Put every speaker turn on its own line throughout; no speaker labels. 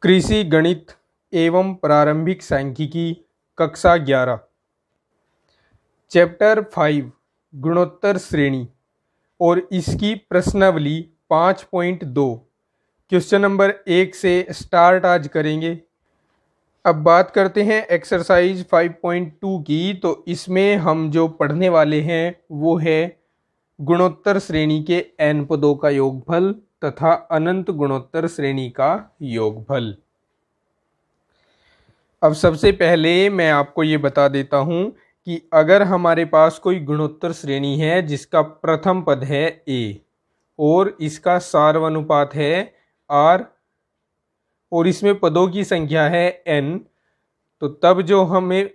कृषि गणित एवं प्रारंभिक सांख्यिकी कक्षा 11 चैप्टर 5 गुणोत्तर श्रेणी और इसकी प्रश्नावली 5.2 क्वेश्चन नंबर 1 से स्टार्ट आज करेंगे। अब बात करते हैं एक्सरसाइज 5.2 की। तो इसमें हम जो पढ़ने वाले हैं वो है गुणोत्तर श्रेणी के n पदों का योगफल तथा अनंत गुणोत्तर श्रेणी का योगफल। अब सबसे पहले मैं आपको ये बता देता हूँ कि अगर हमारे पास कोई गुणोत्तर श्रेणी है जिसका प्रथम पद है a और इसका सार्वनुपात है r और इसमें पदों की संख्या है n, तो तब जो हमें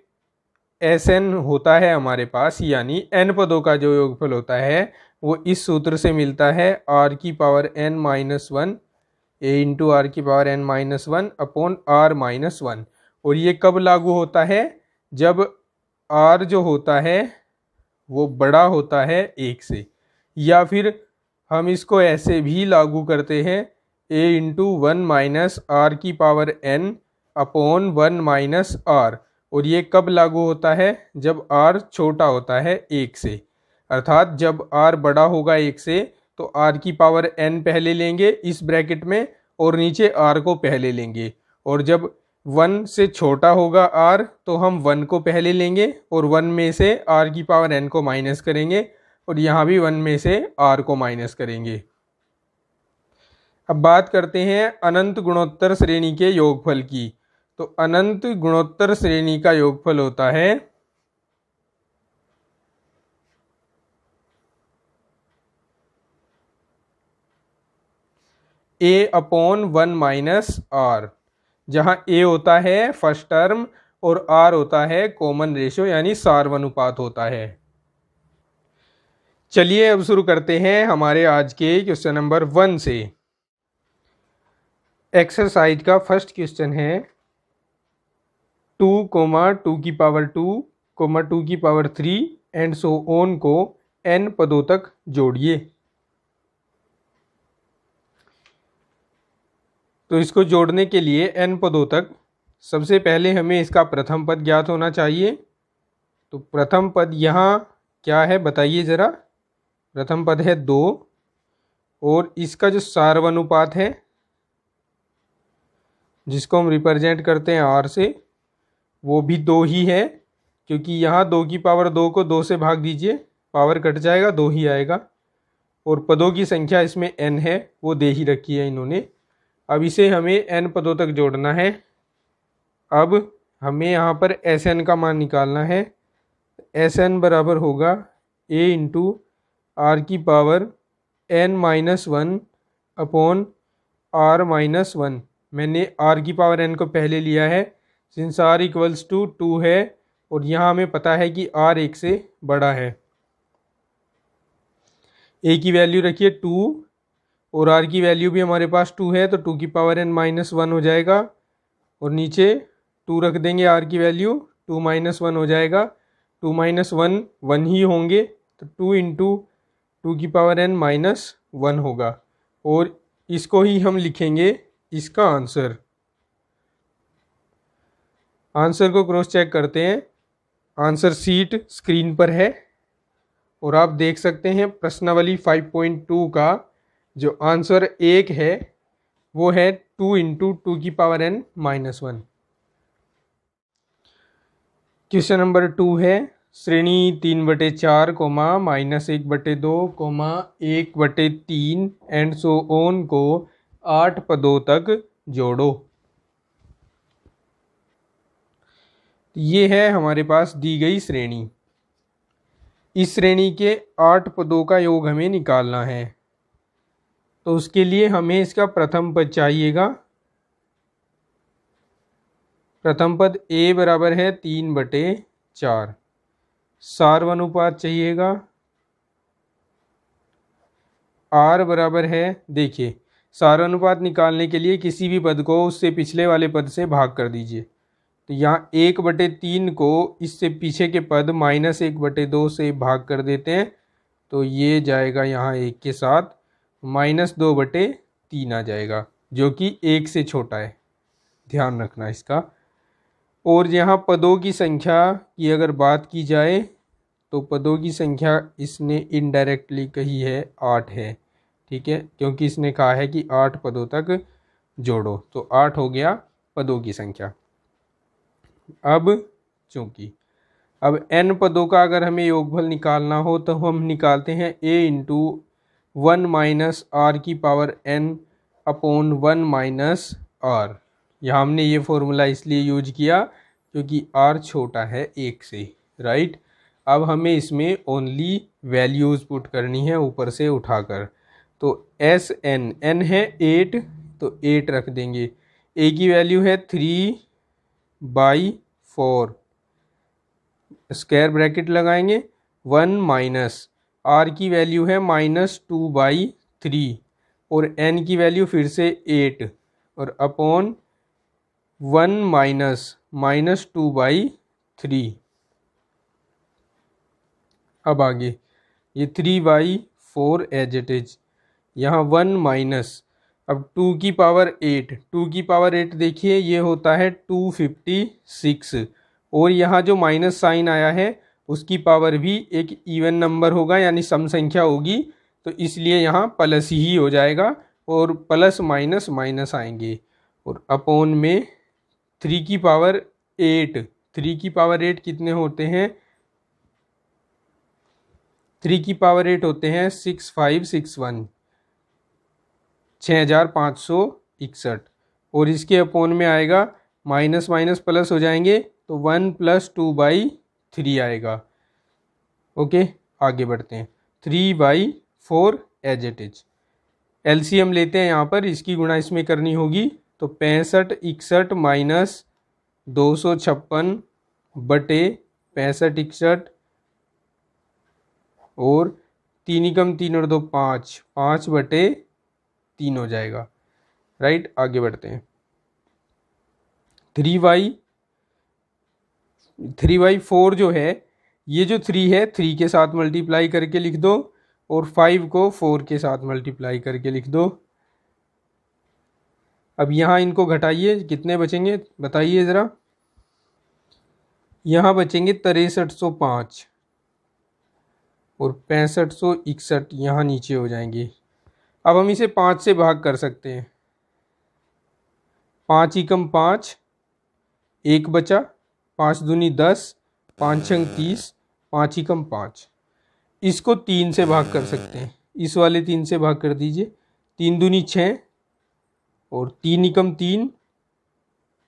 Sn होता है हमारे पास, यानी n पदों का जो योगफल होता है वो इस सूत्र से मिलता है r की power n minus 1 a into are की power n minus 1 upon r minus 1। और ये कब लागू होता है? जब r जो होता है वो बड़ा होता है 1 से, या फिर हम इसको ऐसे भी लागू करते हैं a इंटू 1 माइनस आर की power n upon 1 minus r। और ये कब लागू होता है? जब r छोटा होता है 1 से, अर्थात जब r बड़ा होगा 1 से तो r की पावर n पहले लेंगे इस ब्रैकेट में और नीचे r को पहले लेंगे, और जब 1 से छोटा होगा r तो हम 1 को पहले लेंगे और 1 में से r की पावर n को माइनस करेंगे और यहाँ भी 1 में से r को माइनस करेंगे। अब बात करते हैं अनंत गुणोत्तर श्रेणी के योगफल की। तो अनंत गुणोत्तर श्रेणी का योगफल होता है a अपॉन 1 माइनस r, जहाँ a होता है फर्स्ट टर्म और r होता है कॉमन रेशियो यानी सार्वनुपात होता है। चलिए अब शुरू करते हैं हमारे आज के क्वेश्चन नंबर 1 से। एक्सरसाइज का फर्स्ट क्वेश्चन है 2, 2 की पावर 2, 2 की पावर 3 एंड सो ऑन को n पदों तक जोड़िए। तो इसको जोड़ने के लिए n पदों तक सबसे पहले हमें इसका प्रथम पद ज्ञात होना चाहिए। तो प्रथम पद यहाँ क्या है बताइए ज़रा। प्रथम पद है 2 और इसका जो सार्वनुपात है जिसको हम रिप्रेजेंट करते हैं r से, वो भी 2 ही है, क्योंकि यहाँ 2 की पावर 2 को 2 से भाग दीजिए, पावर कट जाएगा, 2 ही आएगा। और पदों की संख्या इसमें n है, वो दे ही रखी है इन्होंने। अब इसे हमें n पदों तक जोड़ना है। अब हमें यहाँ पर Sn का मान निकालना है। Sn बराबर होगा a इंटू आर की power n minus 1 upon r minus 1। मैंने r की पावर n को पहले लिया है सिंस r इक्वल्स टू 2 है, और यहाँ हमें पता है कि r 1 से बड़ा है। a की वैल्यू रखिए 2 और r की वैल्यू भी हमारे पास 2 है, तो 2 की पावर n माइनस 1 हो जाएगा, और नीचे 2 रख देंगे, r की वैल्यू 2 माइनस 1 हो जाएगा। 2 माइनस 1 1 ही होंगे, तो 2 इंटू 2 की पावर n माइनस 1 होगा, और इसको ही हम लिखेंगे इसका आंसर। आंसर को क्रॉस चेक करते हैं। आंसर सीट स्क्रीन पर है और आप देख सकते हैं प्रश्नावली 5.2 का जो आंसर 1 है वो है 2 इंटू 2 की power n minus 1। Question number 2 है श्रेणी 3/4, -1/2, 1/3 एंड सो ऑन को 8 पदों तक जोड़ो। ये है हमारे पास दी गई श्रेणी। इस श्रेणी के 8 पदों का योग हमें निकालना है। तो उसके लिए हमें इसका प्रथम पद चाहिएगा। प्रथम पद a बराबर है 3/4। सार्वनुपात चाहिएगा r बराबर है, देखिए सार्वनुपात निकालने के लिए किसी भी पद को उससे पिछले वाले पद से भाग कर दीजिए। तो यहाँ 1/3 को इससे पीछे के पद -1/2 से भाग कर देते हैं, तो ये जाएगा यहाँ 1 के साथ, -2/3 आ जाएगा जो कि 1 से छोटा है। ध्यान रखना इसका। और यहाँ पदों की संख्या की अगर बात की जाए तो पदों की संख्या इसने इनडायरेक्टली कही है 8 है, ठीक है, क्योंकि इसने कहा है कि 8 पदों तक जोड़ो, तो 8 हो गया पदों की संख्या। अब चूंकि अब n पदों का अगर हमें योगफल निकालना हो तो हम निकालते हैं a इंटू 1 माइनस आर की power n upon 1 minus R. यहाँ हमने ये फॉर्मूला इसलिए यूज किया क्योंकि r छोटा है 1 से, राइट। अब हमें इसमें ओनली वैल्यूज़ पुट करनी है ऊपर से उठाकर, तो एस n है 8, तो 8 रख देंगे। a की वैल्यू है 3/4, स्क्वायर ब्रैकेट लगाएंगे। 1 माइनस r की वैल्यू है -2/3 और n की वैल्यू फिर से 8 और अपॉन 1 माइनस -2/3। अब आगे ये 3/4 एज इट इज, यहाँ 1 माइनस, अब 2 की पावर 8, 2 की पावर 8 देखिए ये होता है 256, और यहाँ जो माइनस साइन आया है उसकी पावर भी एक इवन नंबर होगा यानी सम संख्या होगी, तो इसलिए यहाँ प्लस ही हो जाएगा और प्लस माइनस माइनस आएंगे। और अपॉन में 3 की पावर 8, 3 की पावर 8 कितने होते हैं, 3 की पावर 8 होते हैं 6561, 6561, और इसके अपोन में आएगा माइनस माइनस प्लस हो जाएंगे तो 1 + 2/3 आएगा। ओके, आगे बढ़ते हैं। 3/4 एज इट इज, एलसीएम लेते हैं यहाँ पर, इसकी गुणा इसमें करनी होगी, तो 6561 माइनस 256 बटे 6561 और 3 एकम 3 और 2 5, 5/3 हो जाएगा, राइट। आगे बढ़ते हैं। 3/4 जो है, ये जो 3 है 3 के साथ मल्टीप्लाई करके लिख दो और 5 को 4 के साथ मल्टीप्लाई करके लिख दो। अब यहाँ इनको घटाइए, कितने बचेंगे बताइए ज़रा। यहाँ बचेंगे 6305 और 6561 यहाँ नीचे हो जाएंगे। अब हम इसे 5 से भाग कर सकते हैं। 5 एकम 5, 1 बचा, 5 दूनी 10, 5 छंग 30, 5 एकम 5। इसको 3 से भाग कर सकते हैं, इस वाले 3 से भाग कर दीजिए। 3 दूनी 6 और 3 एकम 3,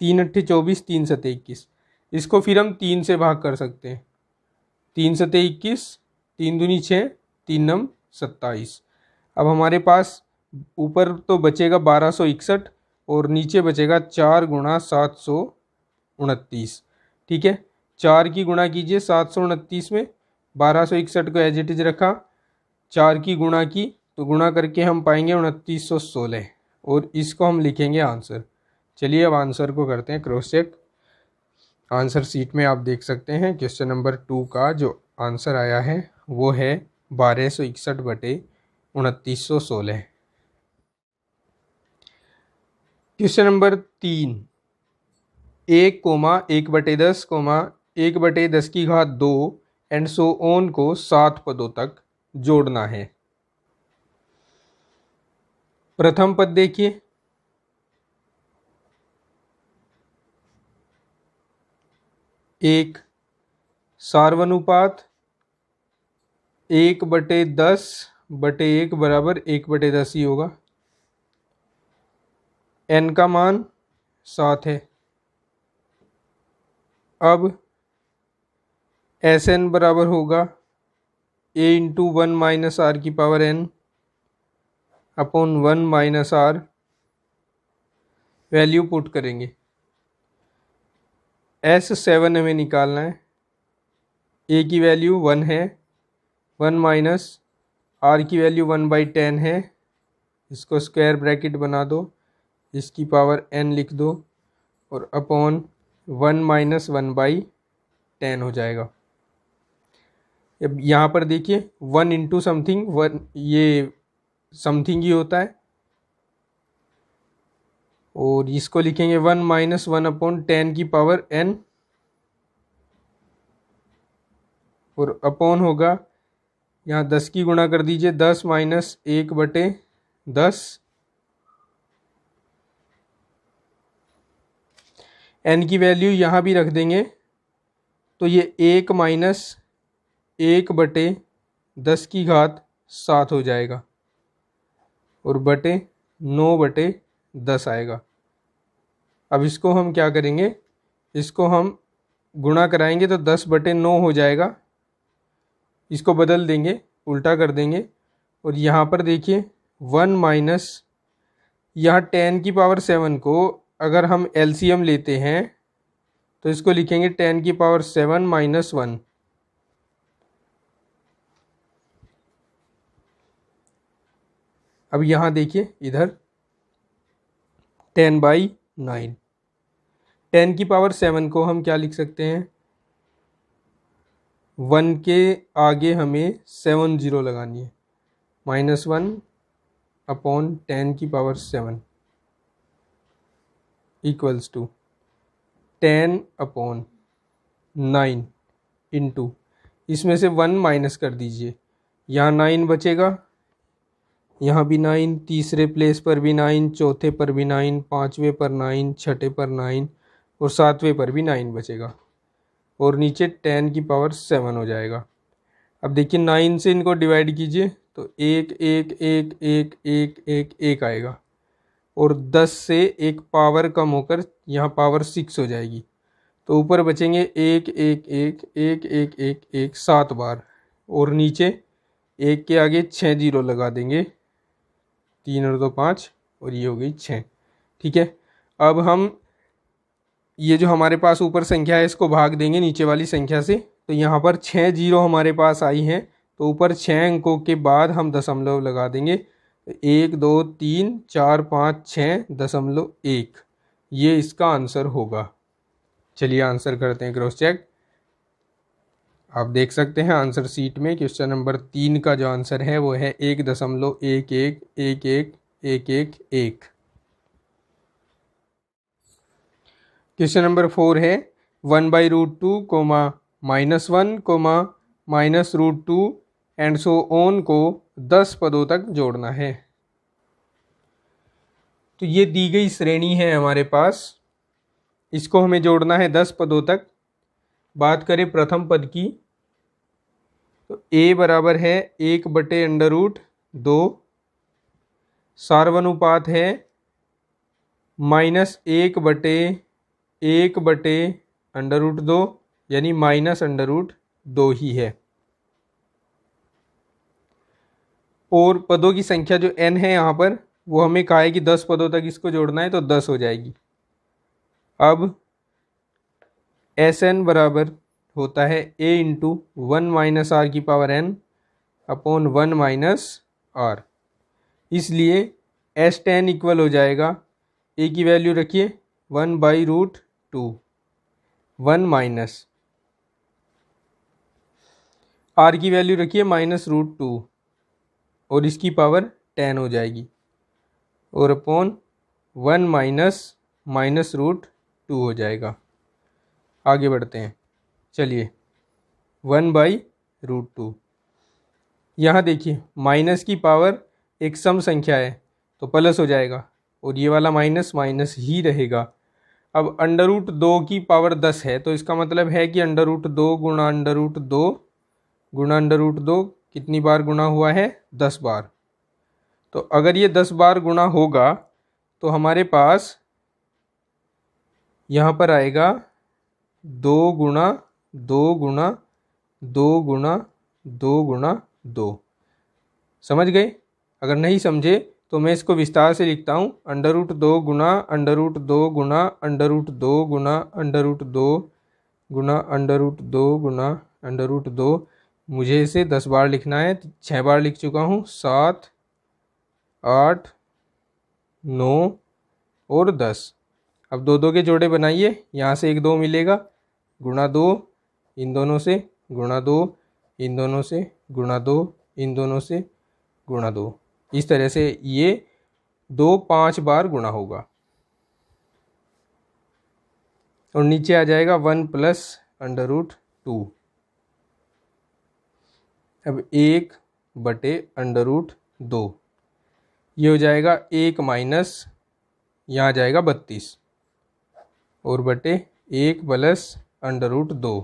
3 अट्ठे 24, 3 सते 21। इसको फिर हम 3 से भाग कर सकते हैं। 3 सते 21, 3 दूनी 6, 3 नम 27। अब हमारे पास ऊपर तो बचेगा 1261 और नीचे बचेगा 4 × 729, ठीक है। 4 की गुणा कीजिए 729 में, 1261 को एज इट इज रखा, 4 की गुणा की तो गुणा करके हम पाएंगे 2916 और इसको हम लिखेंगे आंसर। चलिए अब आंसर को करते हैं क्रॉस चेक। आंसर शीट में आप देख सकते हैं क्वेश्चन नंबर 2 का जो आंसर आया है वो है 1261/2916। Question number 3, 1,1/10, 1/10⁻² and so on को 7 पदों तक जोड़ना है। प्रथम पद देखिए, एक सार्वनुपात 1/10/1 बराबर 1/10 ही होगा। n का मान 7 है। अब Sn बराबर होगा a इंटू 1 माइनस आर की power n upon 1 minus R. Value put करेंगे। S7 हमें निकालना है। a की वैल्यू 1 है, 1 माइनस r की वैल्यू 1/10 है, इसको स्क्वायर ब्रैकेट बना दो, इसकी पावर n लिख दो और अपॉन 1 माइनस 1/10 हो जाएगा। अब यहाँ पर देखिए 1 इंटू समथिंग, 1 ये समथिंग ही होता है, और इसको लिखेंगे 1 माइनस 1/10⁻n और अपॉन होगा, यहाँ 10 की गुणा कर दीजिए, 10 माइनस 1/10। n की वैल्यू यहाँ भी रख देंगे तो ये 1 माइनस 1/10⁻7 हो जाएगा और बटे 9/10 आएगा। अब इसको हम क्या करेंगे, इसको हम गुणा कराएंगे तो 10/9 हो जाएगा। इसको बदल देंगे, उल्टा कर देंगे और यहाँ पर देखिए 1 माइनस, यहाँ 10⁻7 को अगर हम एलसीएम लेते हैं तो इसको लिखेंगे 10⁻7 माइनस 1। अब यहाँ देखिए इधर 10/9, 10⁻7 को हम क्या लिख सकते हैं, 1 के आगे हमें 7 जीरो लगानी है, -1/10⁻7 इक्वल्स टू 10/9 इंटू, इसमें से 1 माइनस कर दीजिए, यहाँ 9 बचेगा, यहाँ भी 9, तीसरे प्लेस पर भी 9, चौथे पर भी 9, पाँचवें पर 9, छठे पर 9 और सातवें पर भी 9 बचेगा और नीचे 10⁻7 हो जाएगा। अब देखिए 9 से इनको डिवाइड कीजिए तो 1 1 1 1 1 1 1 आएगा और 10 से एक पावर कम होकर यहाँ पावर 6 हो जाएगी, तो ऊपर बचेंगे 1 1 1 1 1 1 1 7 बार और नीचे 1 के आगे 6 जीरो लगा देंगे, 3 और 2 5 और ये हो गई 6। ठीक है, अब हम ये जो हमारे पास ऊपर संख्या है इसको भाग देंगे नीचे वाली संख्या से, तो यहाँ पर 6 जीरो हमारे पास आई हैं, तो ऊपर 6 अंकों के बाद हम दशमलव लगा देंगे, 1 2 3 4 5 6.1, ये इसका आंसर होगा। चलिए आंसर करते हैं क्रॉस चेक। आप देख सकते हैं आंसर सीट में क्वेश्चन नंबर 3 का जो आंसर है वो है 1.11111111। क्वेश्चन नंबर 4 है 1/√2, -1, -√2 एंड सो ऑन को 10 पदों तक जोड़ना है। तो ये दी गई श्रेणी है हमारे पास, इसको हमें जोड़ना है 10 पदों तक। बात करें प्रथम पद की तो a बराबर है 1/√2, सार्वनुपात है -1/√2 यानी -√2 ही है, और पदों की संख्या जो n है यहाँ पर वो हमें कहा है कि 10 पदों तक इसको जोड़ना है, तो 10 हो जाएगी। अब Sn बराबर होता है a इंटू 1 माइनस r की power n upon 1 minus r, इसलिए S10 इक्वल हो जाएगा, a की वैल्यू रखिए 1/√2, 1 माइनस r की वैल्यू रखिए -√2 और इसकी पावर 10 हो जाएगी और अपॉन 1 माइनस √2 हो जाएगा। आगे बढ़ते हैं, चलिए 1/√2, यहाँ देखिए माइनस की पावर एक सम संख्या है तो प्लस हो जाएगा और ये वाला माइनस माइनस ही रहेगा। अब √2 की पावर 10 है तो इसका मतलब है कि √2 गुणा √2 गुणा √2 कितनी बार गुणा हुआ है, 10 बार। तो अगर ये 10 बार गुणा होगा तो हमारे पास यहाँ पर आएगा 2 गुणा 2 गुणा 2 गुणा 2 गुणा 2। समझ गए? अगर नहीं समझे तो मैं इसको विस्तार से लिखता हूँ, √2 गुणा √2 गुणा √2 गुणा √2 गुणा √2 गुणा √2। मुझे इसे 10 बार लिखना है, 6 बार लिख चुका हूँ, 7 8 9 और 10। अब 2 2 के जोड़े बनाइए, यहाँ से 1 2 मिलेगा, गुणा 2 इन दोनों से, गुणा 2 इन दोनों से, गुणा 2 इन दोनों से, गुणा 2। इस तरह से ये 2 5 बार गुणा होगा। और नीचे आ जाएगा 1 प्लस अंडर रूट 2। अब 1 बटे अंडर रूट 2, ये हो जाएगा 1 माइनस, यहाँ जाएगा 32 और बटे 1 प्लस अंडर रूट 2।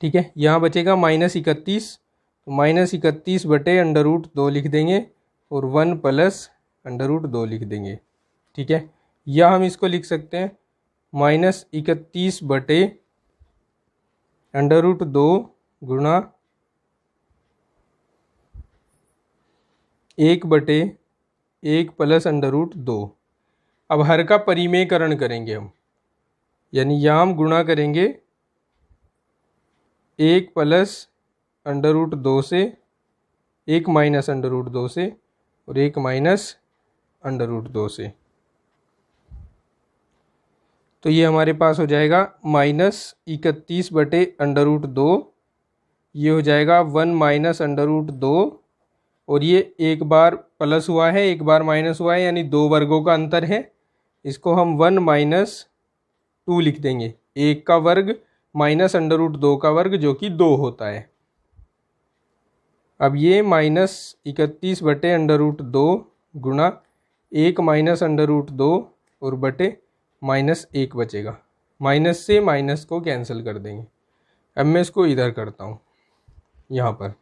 ठीक है, यहाँ बचेगा -31, तो -31 बटे अंडर रूट 2 लिख देंगे और 1 प्लस अंडर रूट 2 लिख देंगे। ठीक है, या हम इसको लिख सकते हैं -31 बटे अंडर रूट 2 गुणा 1 बटे 1 प्लस अंडर रूट 2। अब हर का परिमेयकरण करेंगे हम, यानी यहाँ हम गुणा करेंगे 1 प्लस अंडर रूट 2 से, 1 माइनस अंडर रूट 2 से और 1 माइनस अंडर रूट 2 से। तो ये हमारे पास हो जाएगा -31 बटे अंडर रूट 2, ये हो जाएगा 1 माइनस अंडर रूट 2 और ये एक बार प्लस हुआ है एक बार माइनस हुआ है, यानी 2 वर्गों का अंतर है। इसको हम 1 माइनस 2 लिख देंगे, 1 का वर्ग माइनस अंडर रूट 2 का वर्ग जो कि 2 होता है। अब ये -31 बटे अंडर रूट 2 गुणा 1 माइनस अंडर रूट 2 और बटे -1 बचेगा। माइनस से माइनस को कैंसिल कर देंगे। अब मैं इसको इधर करता हूँ यहाँ पर।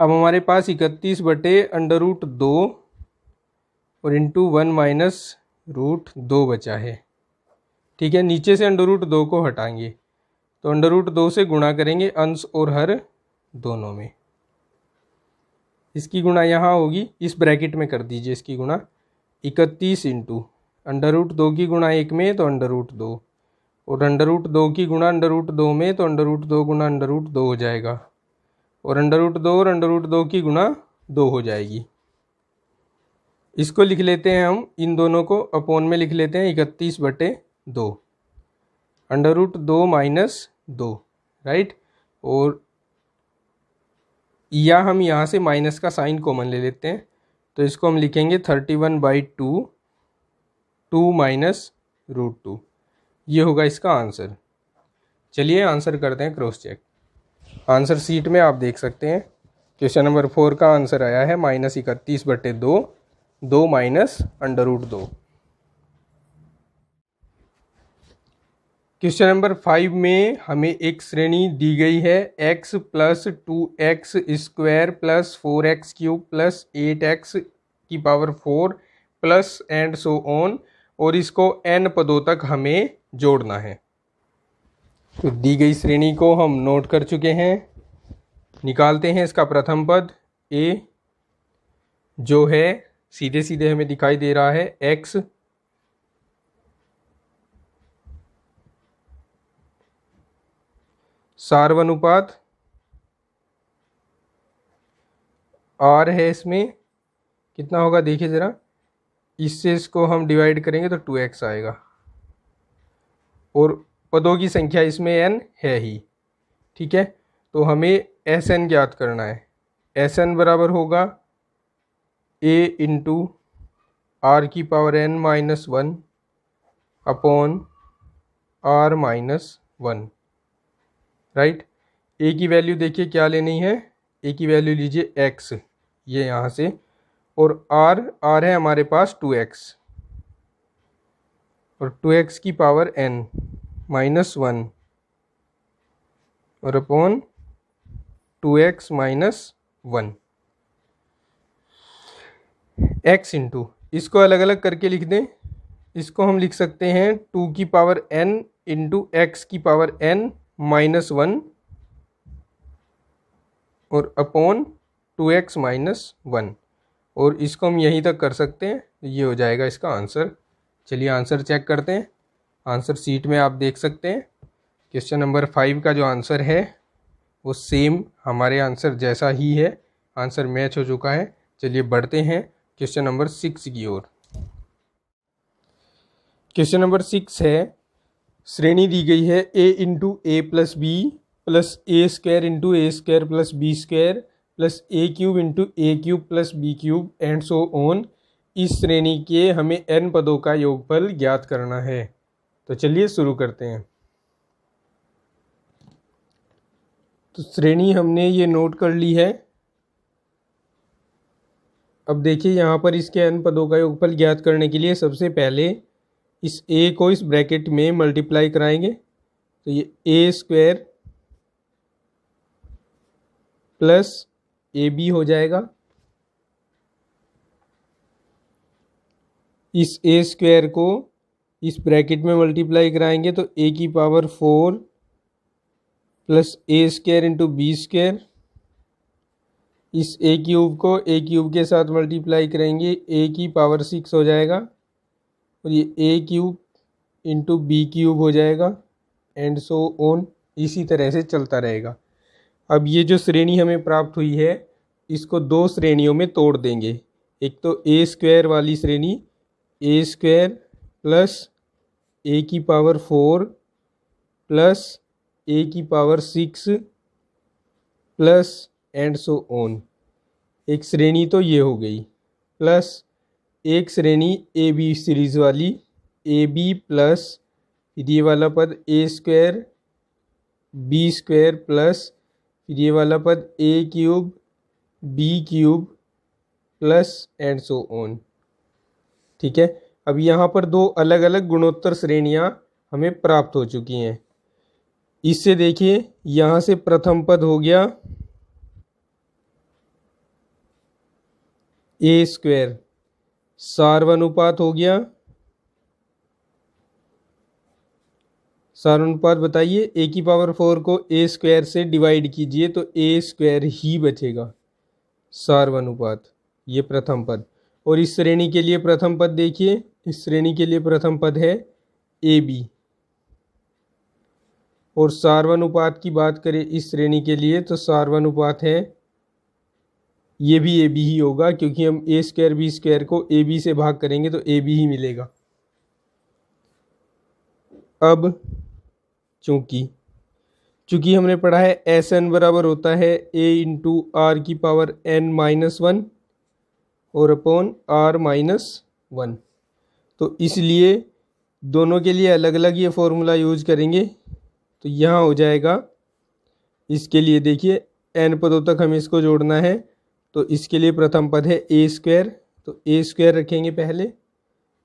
अब हमारे पास 31 बटे अंडर रूट 2 और इंटू 1 माइनस रूट 2 बचा है। ठीक है, नीचे से अंडर रूट 2 को हटाएंगे तो अंडर रूट 2 से गुणा करेंगे अंश और हर दोनों में। इसकी गुणा यहाँ होगी, इस ब्रैकेट में कर दीजिए इसकी गुणा। 31 इंटू अंडर रूट 2 की गुणा 1 में तो अंडर रूट 2 और अंडर रूट 2 की गुणा अंडर रूट 2 में तो अंडर रूट 2 गुणा अंडर रूट 2 हो जाएगा और अंडर रूट 2 और अंडर रूट 2 की गुणा 2 हो जाएगी। इसको लिख लेते हैं हम, इन दोनों को अपोन में लिख लेते हैं 31 बटे 2 अंडर रूट 2 माइनस 2, राइट। और या हम यहाँ से माइनस का साइन कॉमन ले लेते हैं तो इसको हम लिखेंगे 31/2 2 माइनस रूट 2। ये होगा इसका आंसर। चलिए आंसर करते हैं क्रॉस चेक। आंसर सीट में आप देख सकते हैं क्वेश्चन नंबर 4 का आंसर आया है -31 बटे 2 2 minus under root 2। Question number 5 में हमें एक श्रेणी दी गई है x plus 2x square plus 4x cube plus 8x की power 4 plus and so on, और इसको n पदों तक हमें जोड़ना है। तो दी गई श्रेणी को हम नोट कर चुके हैं। निकालते हैं इसका प्रथम पद a, जो है सीधे सीधे हमें दिखाई दे रहा है x सार्वनुपात r है, इसमें कितना होगा देखिए ज़रा, इससे इसको हम डिवाइड करेंगे तो 2x आएगा और पदों की संख्या इसमें n है ही। ठीक है, तो हमें Sn ज्ञात करना है। Sn बराबर होगा a इंटू r की power n minus 1 upon r minus 1, right. a की वैल्यू देखिए क्या लेनी है, a की वैल्यू लीजिए x, ये यहाँ से, और r है हमारे पास 2x और 2x की पावर n माइनस 1 और upon 2x minus 1 x into, इसको अलग अलग करके लिख दें। इसको हम लिख सकते हैं 2 की पावर n इंटू x की पावर n माइनस 1 और अपॉन 2x माइनस 1, और इसको हम यहीं तक कर सकते हैं। ये हो जाएगा इसका आंसर। चलिए आंसर चेक करते हैं। आंसर सीट में आप देख सकते हैं क्वेश्चन नंबर 5 का जो आंसर है वो सेम हमारे आंसर जैसा ही है, आंसर मैच हो चुका है। चलिए बढ़ते हैं क्वेश्चन नंबर 6 की ओर। क्वेश्चन नंबर 6 है, श्रेणी दी गई है a into A plus B plus A square into A square plus B square plus A cube into A cube plus B cube and so on. इस श्रेणी के हमें n पदों का योगफल ज्ञात करना है। तो चलिए शुरू करते हैं। तो श्रेणी हमने ये नोट कर ली है। अब देखिए यहाँ पर इसके n पदों का योगफल ज्ञात करने के लिए सबसे पहले इस a को इस ब्रैकेट में मल्टीप्लाई कराएंगे। तो ये a स्क्वायर प्लस ab हो जाएगा। इस a स्क्वायर को इस ब्रैकेट में मल्टीप्लाई कराएंगे तो a की power 4 plus a square into B square. इस a क्यूब को a क्यूब के साथ मल्टीप्लाई करेंगे, a की पावर 6 हो जाएगा और ये a cube into B cube हो जाएगा एंड सो ऑन, इसी तरह से चलता रहेगा। अब ये जो श्रेणी हमें प्राप्त हुई है इसको दो श्रेणियों में तोड़ देंगे। एक तो a स्क्वायर वाली श्रेणी, a स्क्वायर प्लस a की पावर 4 प्लस a की power 6 plus and so on. एक श्रेणी तो ये हो गई, प्लस एक श्रेणी ए बी सीरीज वाली, ए बी प्लस फिर ये वाला पद A square B square plus फिर ये वाला पद A cube B cube plus and so on. ठीक है, अब यहाँ पर दो अलग अलग गुणोत्तर श्रेणियाँ हमें प्राप्त हो चुकी हैं। इससे देखिए यहाँ से प्रथम पद हो गया ए स्क्वायर, सार्वनुपात हो गया। सार्वनुपात बताइए, a की पावर 4 को a स्क्वायर से डिवाइड कीजिए तो a स्क्वायर ही बचेगा। सार्वनुपात ये प्रथम पद। और इस श्रेणी के लिए प्रथम पद देखिए, इस श्रेणी के लिए प्रथम पद है ab। और सार्वनुपात की बात करें इस श्रेणी के लिए तो सार्वनुपात है, ये भी ए बी ही होगा क्योंकि हम ए स्क्वायर बी स्क्वायर को ए बी से भाग करेंगे तो ए बी ही मिलेगा। अब चूंकि हमने पढ़ा है एस एन बराबर होता है ए इंटू आर की पावर एन माइनस 1 और अपॉन आर माइनस 1, तो इसलिए दोनों के लिए अलग अलग ये फॉर्मूला यूज करेंगे। तो यहाँ हो जाएगा, इसके लिए देखिए एन पदों तक हमें इसको जोड़ना है तो इसके लिए प्रथम पद है ए स्क्वायर, तो ए स्क्वायर रखेंगे पहले,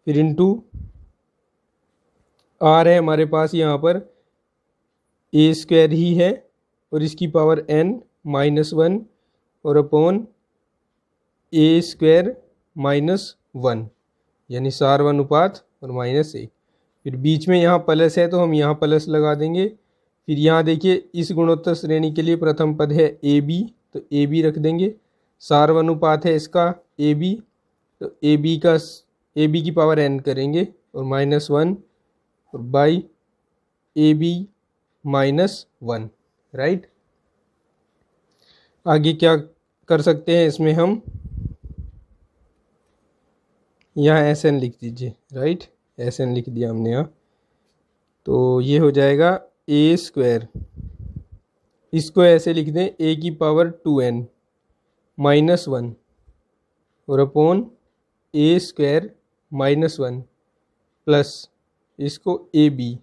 फिर इंटू आर है हमारे पास यहाँ पर ए स्क्वायर ही है और इसकी पावर एन माइनस 1 और अपॉन ए स्क्वायर माइनस 1 यानी सार्वनुपात और माइनस 1। फिर बीच में यहाँ प्लस है तो हम यहाँ प्लस लगा देंगे। फिर यहाँ देखिए इस गुणोत्तर श्रेणी के लिए प्रथम पद है ए बी, तो ए बी रख देंगे। सार्वनुपात है इसका ए बी, तो ए बी की पावर एन करेंगे और माइनस 1 और by A B minus 1, right. आगे क्या कर सकते हैं इसमें, हम यहाँ एस एन लिख दीजिए, राइट, एस एन लिख दिया हमने यहाँ। तो ये हो जाएगा ए स्क्वायर, इसको ऐसे लिख दें ए की पावर 2n माइनस 1 और upon A square minus 1 plus इसको ए बी,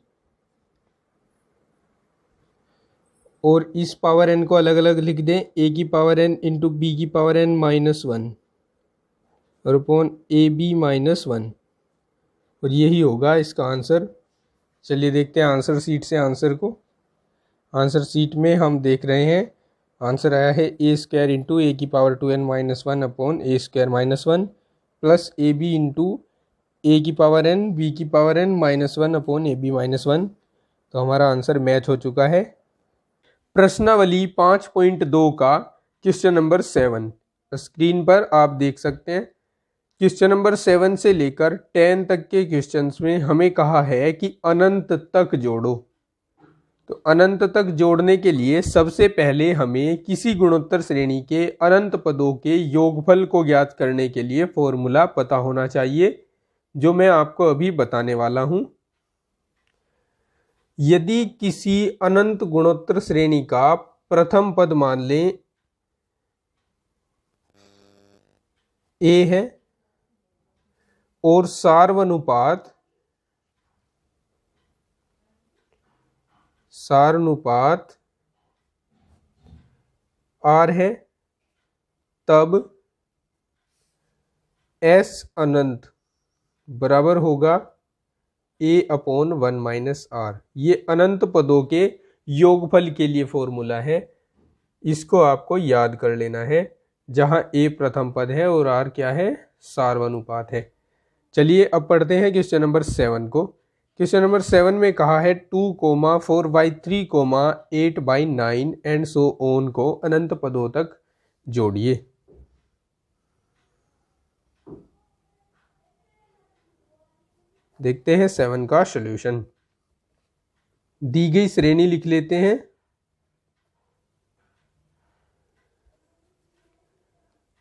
और इस पावर n को अलग अलग लिख दें, a की पावर n इंटू बी की पावर n माइनस 1 और अपॉन ए बी माइनस 1, और यही होगा इसका आंसर। चलिए देखते हैं आंसर शीट से आंसर को। आंसर शीट में हम देख रहे हैं आंसर आया है ए स्क्वायर इंटू ए की power 2n minus 1 upon A square minus 1 plus A B into A की पावर n बी की power n minus 1 upon A B minus 1। तो हमारा आंसर मैच हो चुका है। प्रश्नावली 5.2 का क्वेश्चन नंबर 7 स्क्रीन पर आप देख सकते हैं। क्वेश्चन नंबर 7 से लेकर 10 तक के क्वेश्चंस में हमें कहा है कि अनंत तक जोड़ो। तो अनंत तक जोड़ने के लिए सबसे पहले हमें किसी गुणोत्तर श्रेणी के अनंत पदों के योगफल को ज्ञात करने के लिए फॉर्मूला पता होना चाहिए, जो मैं आपको अभी बताने वाला हूं। यदि किसी अनंत गुणोत्तर श्रेणी का प्रथम पद मान लें a है और सार्वनुपात r है, तब s अनंत बराबर होगा a/1 - r। ये अनंत पदों के योगफल के लिए फॉर्मूला है, इसको आपको याद कर लेना है, जहां a प्रथम पद है और r क्या है, सार्वनुपात है। चलिए अब पढ़ते हैं क्वेश्चन नंबर 7 को। क्वेश्चन नंबर 7 में कहा है 2, 4/3, 8/9 एंड सो ऑन को अनंत पदों तक जोड़िए। देखते हैं 7 का सॉल्यूशन। दी गई श्रेणी लिख लेते हैं।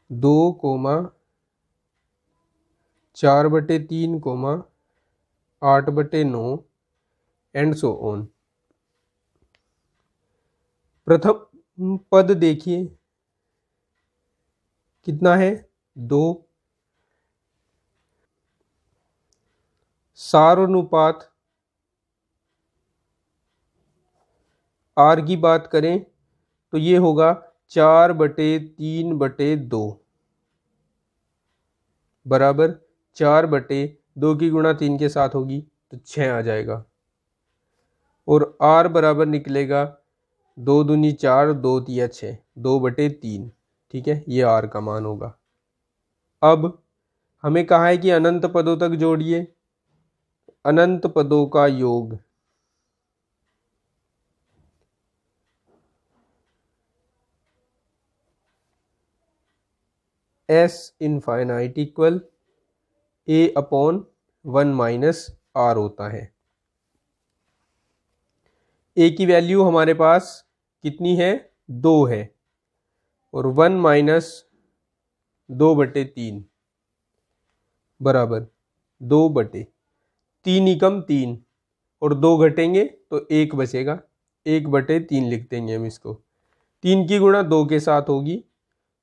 2, 4/3, 8/9 एंड सो ऑन। प्रथम पद देखिए कितना है, 2। सार्वनुपात आर की बात करें तो ये होगा 4/3/2 बराबर 4/2 की गुणा 3 के साथ होगी तो 6 आ जाएगा। और आर बराबर निकलेगा 2 दूनी 4, 2 तिया 6, 2/3। ठीक है, ये आर का मान होगा। अब हमें कहा है कि अनंत पदों तक जोड़िए। अनंत पदों का योग s infinite equal a/1 - r होता है। a की वैल्यू हमारे पास कितनी है, 2 है, और 1 - 2/3 बराबर 2/3 एकम 3, और 2 घटेंगे तो 1 बचेगा, 1/3 लिख देंगे हम इसको। 3 की गुणा 2 के साथ होगी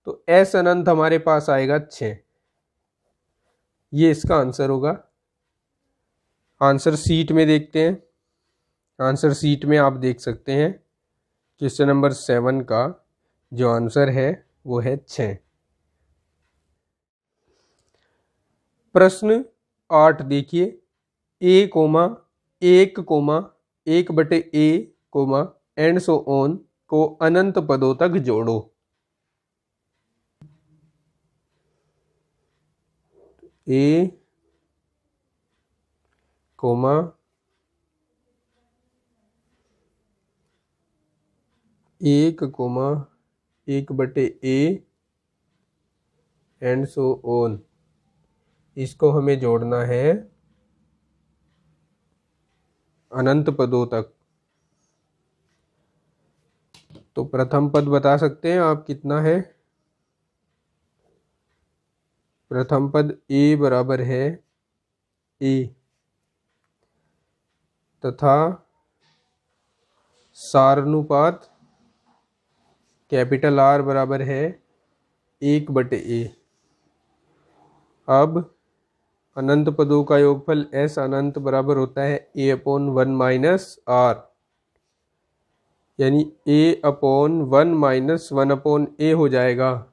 तो s अनंत हमारे पास आएगा 6। ये इसका आंसर होगा। आंसर सीट में देखते हैं। आंसर सीट में आप देख सकते हैं क्वेश्चन नंबर 7 का जो आंसर है वो है 6। प्रश्न 8 देखिए, a,1,1 एंड सो ऑन को अनंत पदों तक जोड़ो। a, 1,1/a and so on, इसको हमें जोड़ना है अनंत पदों तक। तो प्रथम पद बता सकते हैं आप कितना है। प्रथम पद a बराबर है a तथा सारानुपात कैपिटल R बराबर है 1/a। अब अनंत पदों का योगफल s अनंत बराबर होता है a/1 - r, यानी a/1 - 1/a हो जाएगा।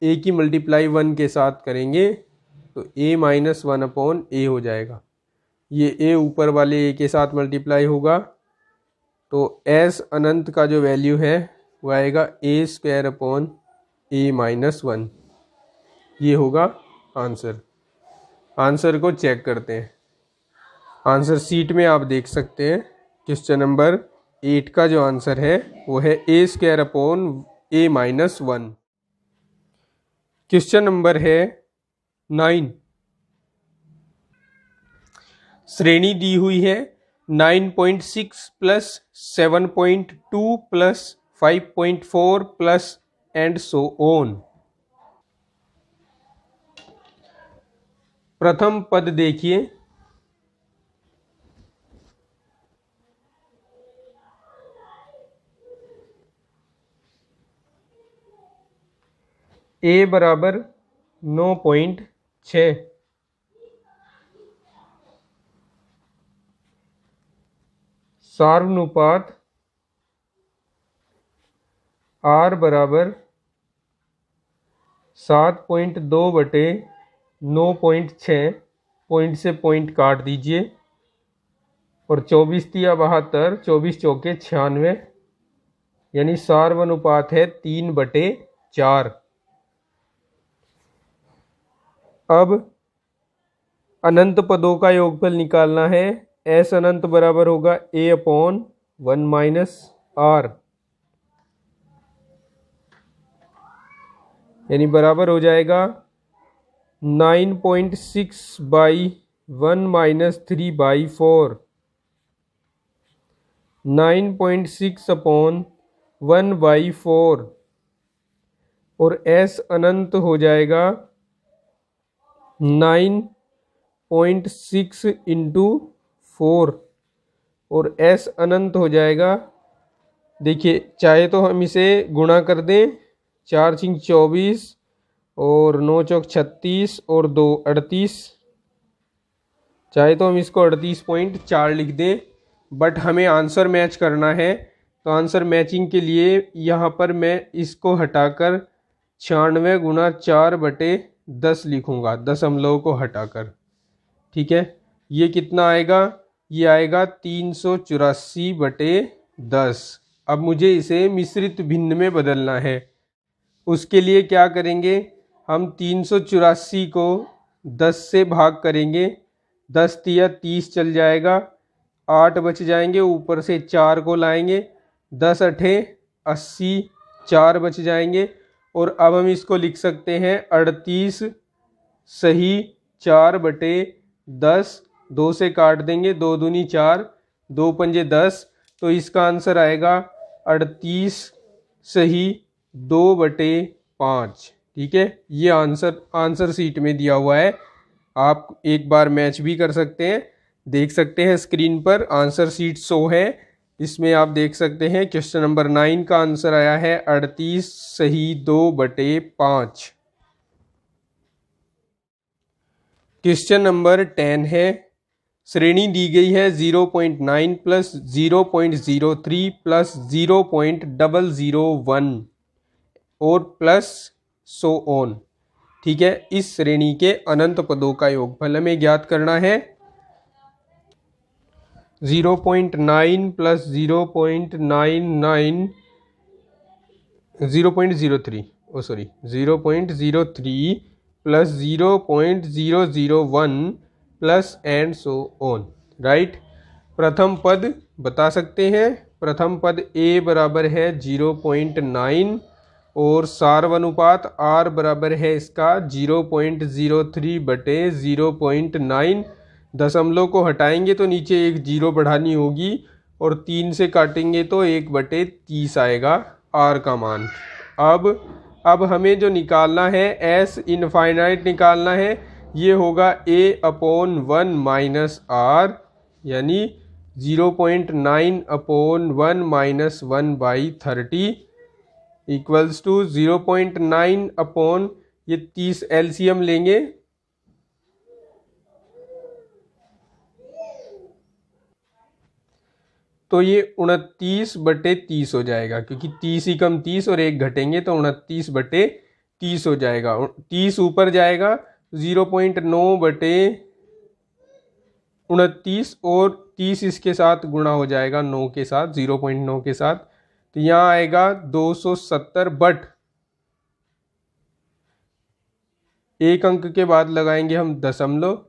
a की मल्टीप्लाई 1 के साथ करेंगे तो a - 1/a हो जाएगा। ये a ऊपर वाले a के साथ मल्टीप्लाई होगा तो s अनंत का जो वैल्यू है वो आएगा a²/a-1। ये होगा आंसर। आंसर को चेक करते हैं। आंसर सीट में आप देख सकते हैं क्वेश्चन नंबर 8 का जो आंसर है वो है a²/a-1। क्वेश्चन नंबर है 9। श्रेणी दी हुई है 9.6 plus 7.2 plus 5.4 plus and so on. प्रथम पद देखिए, a बराबर 9.6। सार्वनुपात R बराबर 7.2/9.6। पॉइंट से पॉइंट काट दीजिए। और 24 तिया 72, 24 चौके 96, यानी सार्वनुपात है 3/4। अब अनंत पदों का योगफल निकालना है। एस अनंत बराबर होगा A/1 - R, यानी बराबर हो जाएगा 9.6/1 - 3/4। 9.6/1/4 और S अनंत हो जाएगा 9.6 × 4 और S अनंत हो जाएगा। देखिए, चाहे तो हम इसे गुणा कर दें, 4 × 24 और 9 × 36 और 2 38। चाहे तो हम इसको 38.4 लिख दें, बट हमें आंसर मैच करना है। तो आंसर मैचिंग के लिए यहाँ पर मैं इसको हटाकर 96 × 4/10 लिखूँगा, दशमलव को हटाकर। ठीक है, ये कितना आएगा? ये आएगा 384/10। अब मुझे इसे मिश्रित भिन्न में बदलना है। उसके लिए क्या करेंगे? हम 384 को 10 से भाग करेंगे। 10 तिया 30 चल जाएगा, 8 बच जाएंगे, ऊपर से 4 को लाएंगे, 10 अठे 80, 4 बच जाएंगे। और अब हम इसको लिख सकते हैं 38 सही 4/10। 2 से काट देंगे, 2 दूनी 4, 2 पंजे 10। तो इसका आंसर आएगा 38 सही 2/5। ठीक है, ये आंसर शीट में दिया हुआ है। आप एक बार मैच भी कर सकते हैं। देख सकते हैं स्क्रीन पर आंसर शीट शो है, इसमें आप देख सकते हैं क्वेश्चन नंबर 9 का आंसर आया है 38 सही 2/5। क्वेश्चन नंबर 10 है, श्रेणी दी गई है 0.9 + 0.03 + 0.001 और प्लस सो ऑन। ठीक है, इस श्रेणी के अनंत पदों का योगफल हमें ज्ञात करना है। 0.9 + 0.99 0.03 0.03 + 0.001 plus and so on. Right, प्रथम पद बता सकते हैं। प्रथम पद A बराबर है 0.9 और सार्वनुपात R बराबर है इसका 0.03/0.9। दशमलव को हटाएंगे तो नीचे एक 0 बढ़ानी होगी और 3 से काटेंगे तो 1/30 आएगा R का मान। अब हमें जो निकालना है S इनफाइनाइट निकालना है। ये होगा A/1 - R, यानी 0.9/1 - 1/30 इक्वल्स टू 0.9 ये 30 एलसीएम लेंगे तो ये 29/30 हो जाएगा, क्योंकि 30 ही कम 30 और 1 घटेंगे तो 29/30 हो जाएगा। 30 ऊपर जाएगा 0.9/29 और 30 इसके साथ गुणा हो जाएगा 9 के साथ, 0.9 के साथ। तो यहाँ आएगा 270, बट एक अंक के बाद लगाएंगे हम दशमलव,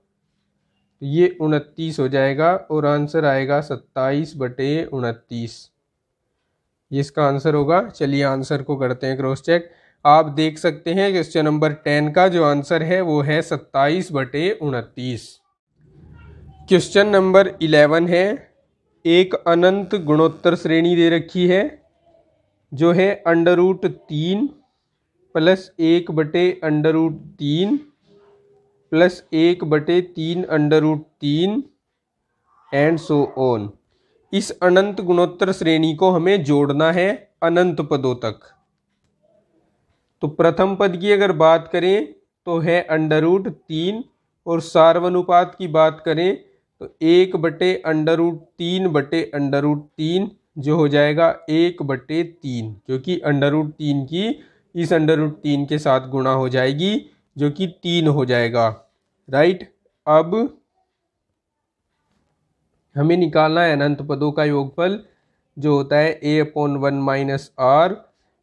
ये 29 हो जाएगा और आंसर आएगा 27/29। ये इसका आंसर होगा। चलिए आंसर को करते हैं क्रॉस चेक। आप देख सकते हैं क्वेश्चन नंबर 10 का जो आंसर है वो है 27/29। क्वेश्चन नंबर 11 है, एक अनंत गुणोत्तर श्रेणी दे रखी है जो है √3 + 1/√3 + 1/3 √3 एंड सो ऑन। इस अनंत गुणोत्तर श्रेणी को हमें जोड़ना है अनंत पदों तक। तो प्रथम पद की अगर बात करें तो है √3, और सार्वनुपात की बात करें तो 1/√3/√3 जो हो जाएगा 1/3, क्योंकि √3 की इस √3 के साथ गुणा हो जाएगी जो कि 3 हो जाएगा। राइट। अब हमें निकालना है अनंत पदों का योगफल जो होता है a/1 - r,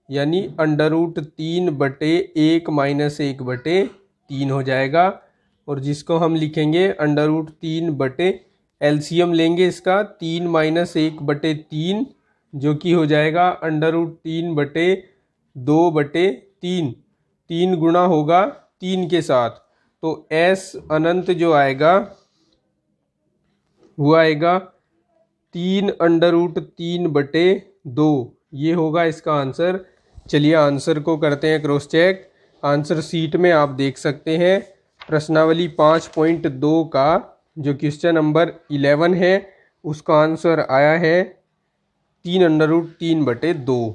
यानी √3/1 - 1/3 हो जाएगा, और जिसको हम लिखेंगे √3 एलसीएम लेंगे इसका 3 - 1/3 जो कि हो जाएगा √3/2/3, 3 गुणा होगा 3 के साथ, तो s अनंत जो आएगा वो आएगा 3√3/2, ये होगा इसका आंसर। चलिए आंसर को करते हैं क्रॉस चेक। आंसर शीट में आप देख सकते हैं प्रश्नावली 5.2 का जो क्वेश्चन नंबर 11 है उसका आंसर आया है 3√3/2।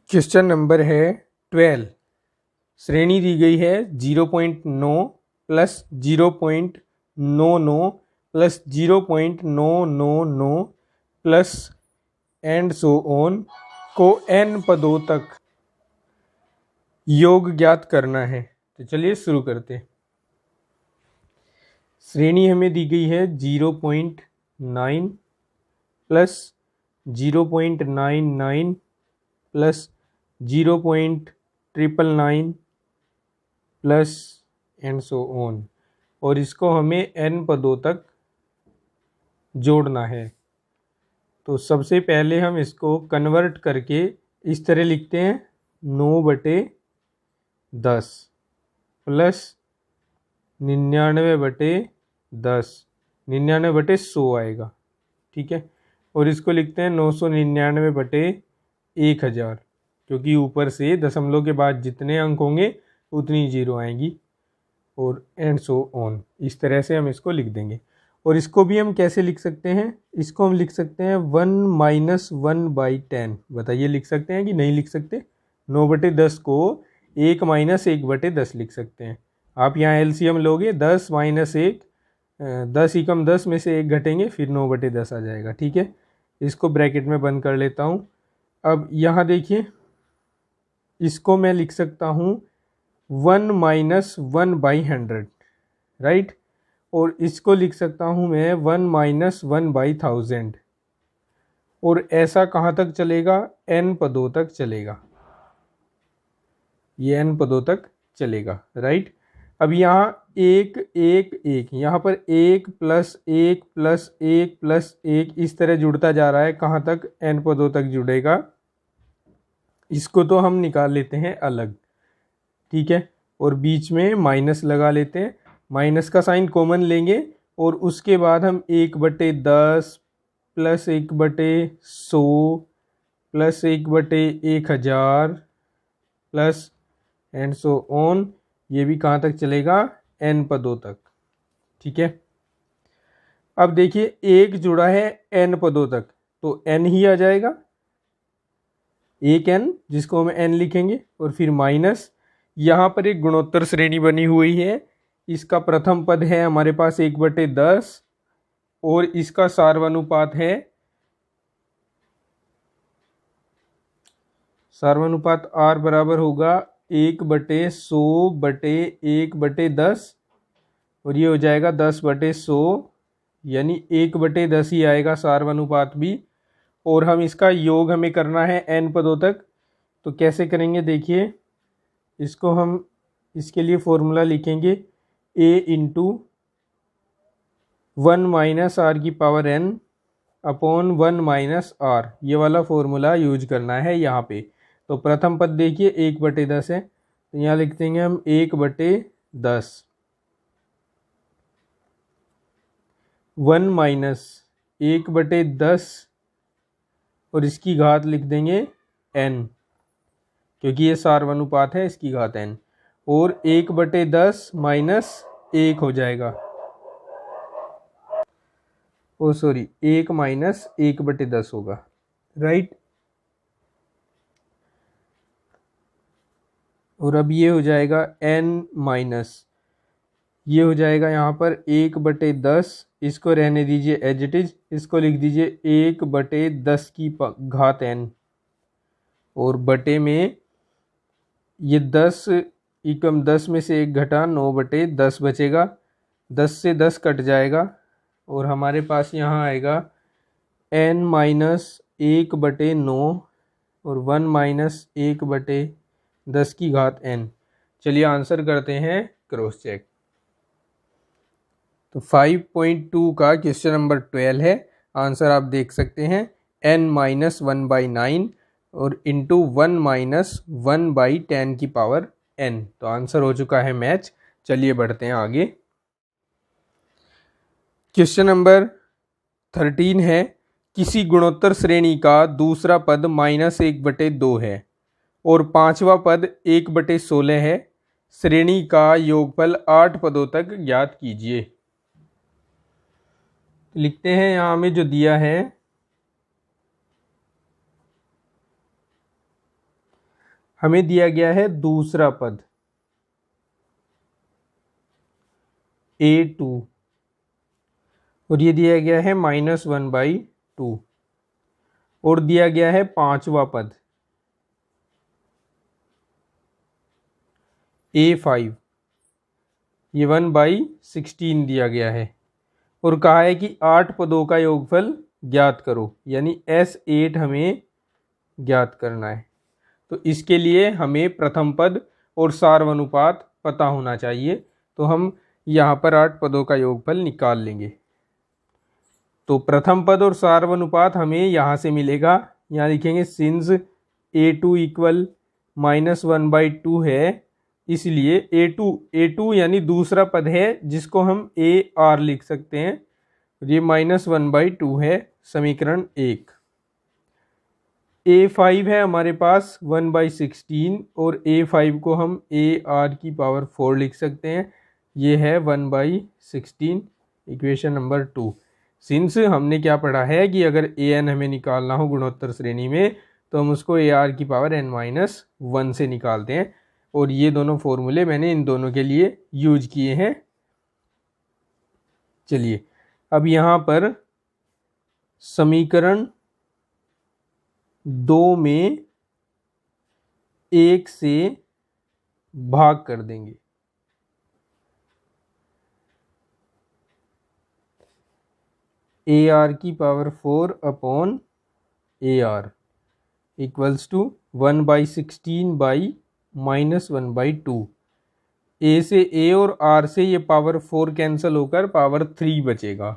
क्वेश्चन नंबर है 12। श्रेणी दी गई है 0.9 plus 0.99 plus 0.999 plus and so on को n पदों तक योग ज्ञात करना है। तो चलिए शुरू करते हैं। श्रेणी हमें दी गई है 0.9 plus 0.99 plus 0.999 plus and so on, और इसको हमें n पदों तक जोड़ना है। तो सबसे पहले हम इसको कन्वर्ट करके इस तरह लिखते हैं 9/10 प्लस 99/10, 99/100 आएगा। ठीक है, और इसको लिखते हैं 999/1000, क्योंकि ऊपर से दशमलव के बाद जितने अंक होंगे उतनी जीरो आएंगी, और एंड सो ऑन। इस तरह से हम इसको लिख देंगे। और इसको भी हम कैसे लिख सकते हैं? इसको हम लिख सकते हैं 1 - 1/10। बताइए लिख सकते हैं कि नहीं लिख सकते? 9/10 को 1 - 1/10 लिख सकते हैं। आप यहाँ एलसीएम लोगे 10 - 1, 10 एकम 10 में से 1 घटेंगे, फिर 9/10 आ जाएगा। ठीक है, इसको ब्रैकेट में बंद कर लेता हूँ। अब यहाँ देखिए, इसको मैं लिख सकता हूँ 1 - 1/100, राइट। और इसको लिख सकता हूँ मैं 1 - 1/1000, और ऐसा कहाँ तक चलेगा? n पदों तक चलेगा, ये n पदों तक चलेगा, राइट। अब यहाँ 1 1 1, यहाँ पर 1 + 1 + 1 + 1 इस तरह जुड़ता जा रहा है। कहाँ तक? n पदों तक जुड़ेगा। इसको तो हम निकाल लेते हैं अलग, ठीक है, और बीच में माइनस लगा लेते हैं। माइनस का साइन कॉमन लेंगे, और उसके बाद हम 1/10 plus 1/100 plus 1/1000 plus and so on, ये भी कहाँ तक चलेगा? n पदों तक। ठीक है, अब देखिए 1 जुड़ा है n पदों तक, तो n ही आ जाएगा, एक n जिसको हम n लिखेंगे, और फिर माइनस यहाँ पर एक गुणोत्तर श्रेणी बनी हुई है। इसका प्रथम पद है हमारे पास 1/10, और इसका सार्वनुपात है, सार्वनुपात r बराबर होगा 1/100/1/10, और ये हो जाएगा 10/100, यानी 1/10 ही आएगा सार्वनुपात भी। और हम इसका योग हमें करना है n पदों तक, तो कैसे करेंगे देखिए। इसको हम इसके लिए फॉर्मूला लिखेंगे a × 1 - r⁻n अपॉन 1 - r, ये वाला फॉर्मूला यूज करना है यहाँ पे। तो प्रथम पद देखिए 1/10 है, तो यहाँ लिख देंगे हम 1/10, 1 - 1/10, और इसकी घात लिख देंगे n, क्योंकि ये सार्वनुपात है, इसकी घात n, और 1/10 - 1 हो जाएगा, ओ सॉरी 1 - 1/10 होगा, राइट। और अब ये हो जाएगा n माइनस, ये हो जाएगा यहाँ पर 1/10, इसको रहने दीजिए एज इट इज, इसको लिख दीजिए 1/10 की घात n, और बटे में ये 10 एकम 10 में से 1 घटा 9/10 बचेगा, 10 से 10 कट जाएगा और हमारे पास यहाँ आएगा n माइनस 1/9 और 1 माइनस 1/10 की घात n। चलिए आंसर करते हैं क्रॉस चेक। तो 5.2 का क्वेश्चन नंबर 12 है, आंसर आप देख सकते हैं n माइनस 1/9 और इंटू 1 माइनस 1/10 की पावर n। तो आंसर हो चुका है मैच। चलिए बढ़ते हैं आगे। क्वेश्चन नंबर 13 है, किसी गुणोत्तर श्रेणी का दूसरा पद -1/2 है और पांचवा पद 1/16 है, श्रेणी का योगफल 8 पदों तक ज्ञात कीजिए। लिखते हैं यहाँ हमें जो दिया है, हमें दिया गया है दूसरा पद a2 और ये दिया गया है -1/2 और दिया गया है पांचवा पद a5, ये 1/16 दिया गया है और कहा है कि 8 पदों का योगफल ज्ञात करो, यानी S8 हमें ज्ञात करना है। तो इसके लिए हमें प्रथम पद और सार्वनुपात पता होना चाहिए, तो हम यहाँ पर 8 पदों का योगफल निकाल लेंगे। तो प्रथम पद और सार्वनुपात हमें यहाँ से मिलेगा, यहाँ लिखेंगे सिंस a2 इक्वल -1/2 है, इसलिए a2 यानी दूसरा पद है जिसको हम AR लिख सकते हैं, ये -1/2 है, समीकरण 1। a5 है हमारे पास 1/16 और a5 को हम AR की पावर 4 लिख सकते हैं, ये है 1/16, इक्वेशन नंबर 2। सिंस हमने क्या पढ़ा है कि अगर an हमें निकालना हो गुणोत्तर श्रेणी में तो हम उसको AR की पावर n-1 से निकालते हैं, और ये दोनों फॉर्मूले मैंने इन दोनों के लिए यूज किए हैं। चलिए अब यहाँ पर समीकरण 2 में 1 से भाग कर देंगे। AR की power 4 upon AR equals to 1/16 by -1/2। A से A और R से ये पावर 4 कैंसिल होकर पावर 3 बचेगा,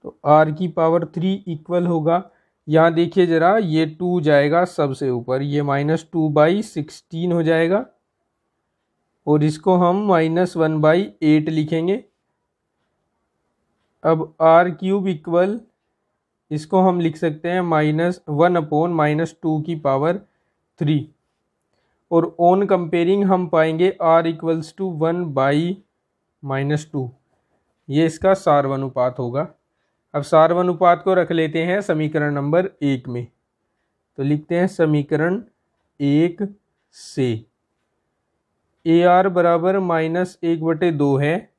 तो R की पावर 3 इक्वल होगा, यहाँ देखिए जरा, ये 2 जाएगा सबसे ऊपर, ये -2/16 हो जाएगा और इसको हम -1/8 लिखेंगे। अब R³ इक्वल, इसको हम लिख सकते हैं -1/-2 की पावर 3, और ऑन कंपेयरिंग हम पाएंगे R इक्वल्स टू 1/-2, ये इसका सार्वनुपात होगा। अब सार्वनुपात को रख लेते हैं समीकरण नंबर 1 में, तो लिखते हैं समीकरण 1 से AR बराबर -1/2 है,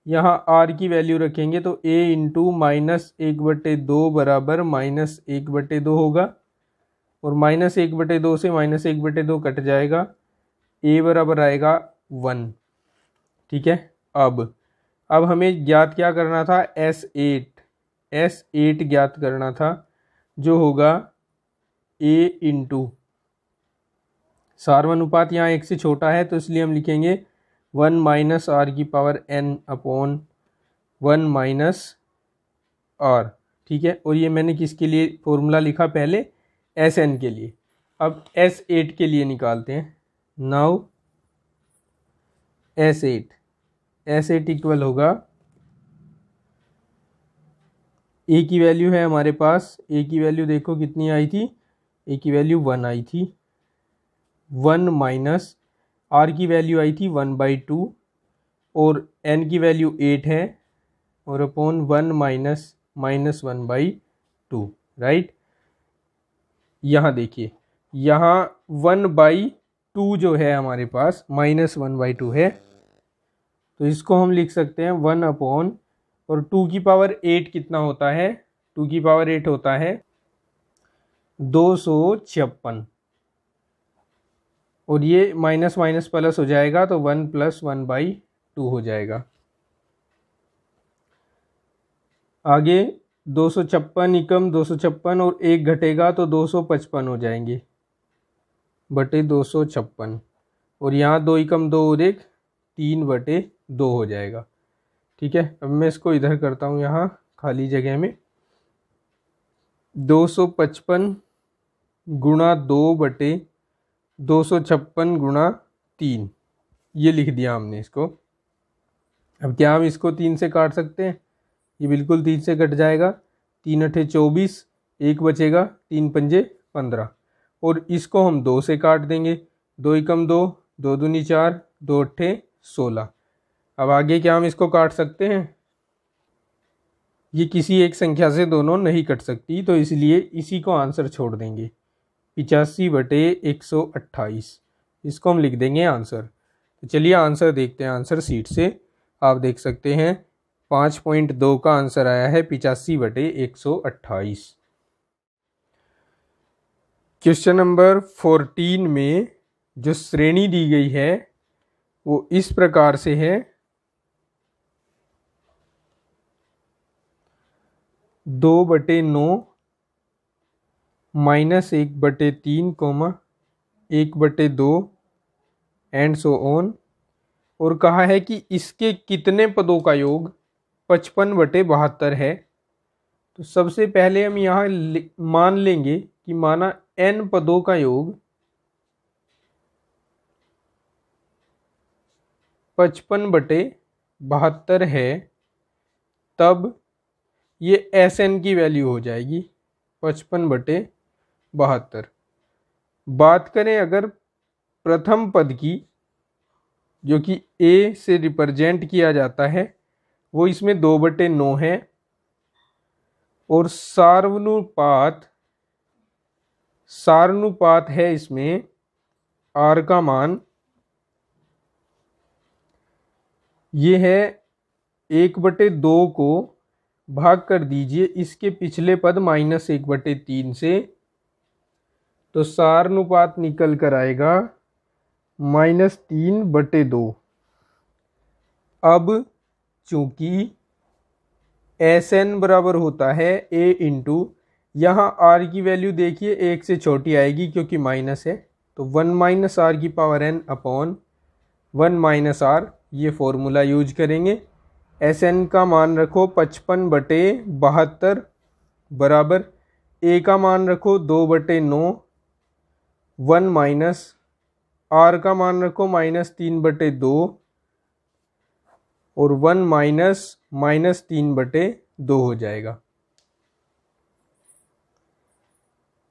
यहाँ R की वैल्यू रखेंगे तो A इंटू -1/2 बराबर -1/2 होगा, और -1/2 से -1/2 कट जाएगा, A बराबर आएगा 1। ठीक है, अब हमें ज्ञात क्या करना था, S8 ज्ञात करना था, जो होगा A इंटू सार्वनुपात यहाँ 1 से छोटा है तो इसलिए हम लिखेंगे 1 माइनस R की power n upon 1 minus R। ठीक है, और ये मैंने किसके लिए फॉर्मूला लिखा पहले, Sn के लिए। अब S8 के लिए निकालते हैं। नाउ S8 इक्वल होगा, A की वैल्यू है हमारे पास, A की वैल्यू देखो कितनी आई थी, A की वैल्यू 1 आई थी, 1 माइनस R की वैल्यू आई थी 1/2 और N की वैल्यू 8 है, और अपॉन 1 माइनस -1/2, राइट। यहाँ देखिए, यहाँ 1/2 टू जो है हमारे पास -1/2 है, तो इसको हम लिख सकते हैं 1 अपॉन, और 2 की पावर 8 कितना होता है, 2 की पावर 8 होता है 256, और ये माइनस माइनस प्लस हो जाएगा तो 1 + 1/2 हो जाएगा। आगे 256 एकम 256 और 1 घटेगा तो 255 हो जाएंगे बटे 256, और यहाँ 2 एकम 2 और 1 3/2 हो जाएगा। ठीक है, अब मैं इसको इधर करता हूँ, यहाँ खाली जगह में 255 गुणा 2/256 गुणा 3, ये लिख दिया हमने इसको। अब क्या हम इसको 3 से काट सकते हैं, ये बिल्कुल 3 से कट जाएगा, 3 × 8 = 24, 1 बचेगा, 3 × 5 = 15, और इसको हम 2 से काट देंगे, 2 एकम 2, 2 दूनी 4, 2 अट्ठे 16। अब आगे क्या हम इसको काट सकते हैं, ये किसी एक संख्या से दोनों नहीं कट सकती, तो इसलिए इसी को आंसर छोड़ देंगे, 85/128, इसको हम लिख देंगे आंसर। तो चलिए आंसर देखते हैं, आंसर सीट से आप देख सकते हैं 5.2 का आंसर आया है 85/128। क्वेश्चन नंबर 14 में जो श्रेणी दी गई है वो इस प्रकार से है, 2/9 -1/3, 1/2 एंड सो ऑन, और कहा है कि इसके कितने पदों का योग 55/72 है। तो सबसे पहले हम यहाँ मान लेंगे कि माना n पदों का योग 55/72 है, तब ये Sn की वैल्यू हो जाएगी 55/72। बात करें अगर प्रथम पद की, जो कि A से रिप्रेजेंट किया जाता है, वो इसमें 2/9 है, और सारानुपात है इसमें R का मान ये है 1/2 को भाग कर दीजिए इसके पिछले पद -1/3 से, तो सारानुपात निकल कर आएगा -3/2। अब चूंकि Sn बराबर होता है A इंटू, यहाँ R की वैल्यू देखिए 1 से छोटी आएगी क्योंकि माइनस है, तो 1 - R⁴n अपॉन 1 - R, ये फॉर्मूला यूज करेंगे। Sn का मान रखो 55/72 बराबर A का मान रखो 2/9, 1 - R का मान रखो -3/2, और 1 - -3/2 हो जाएगा।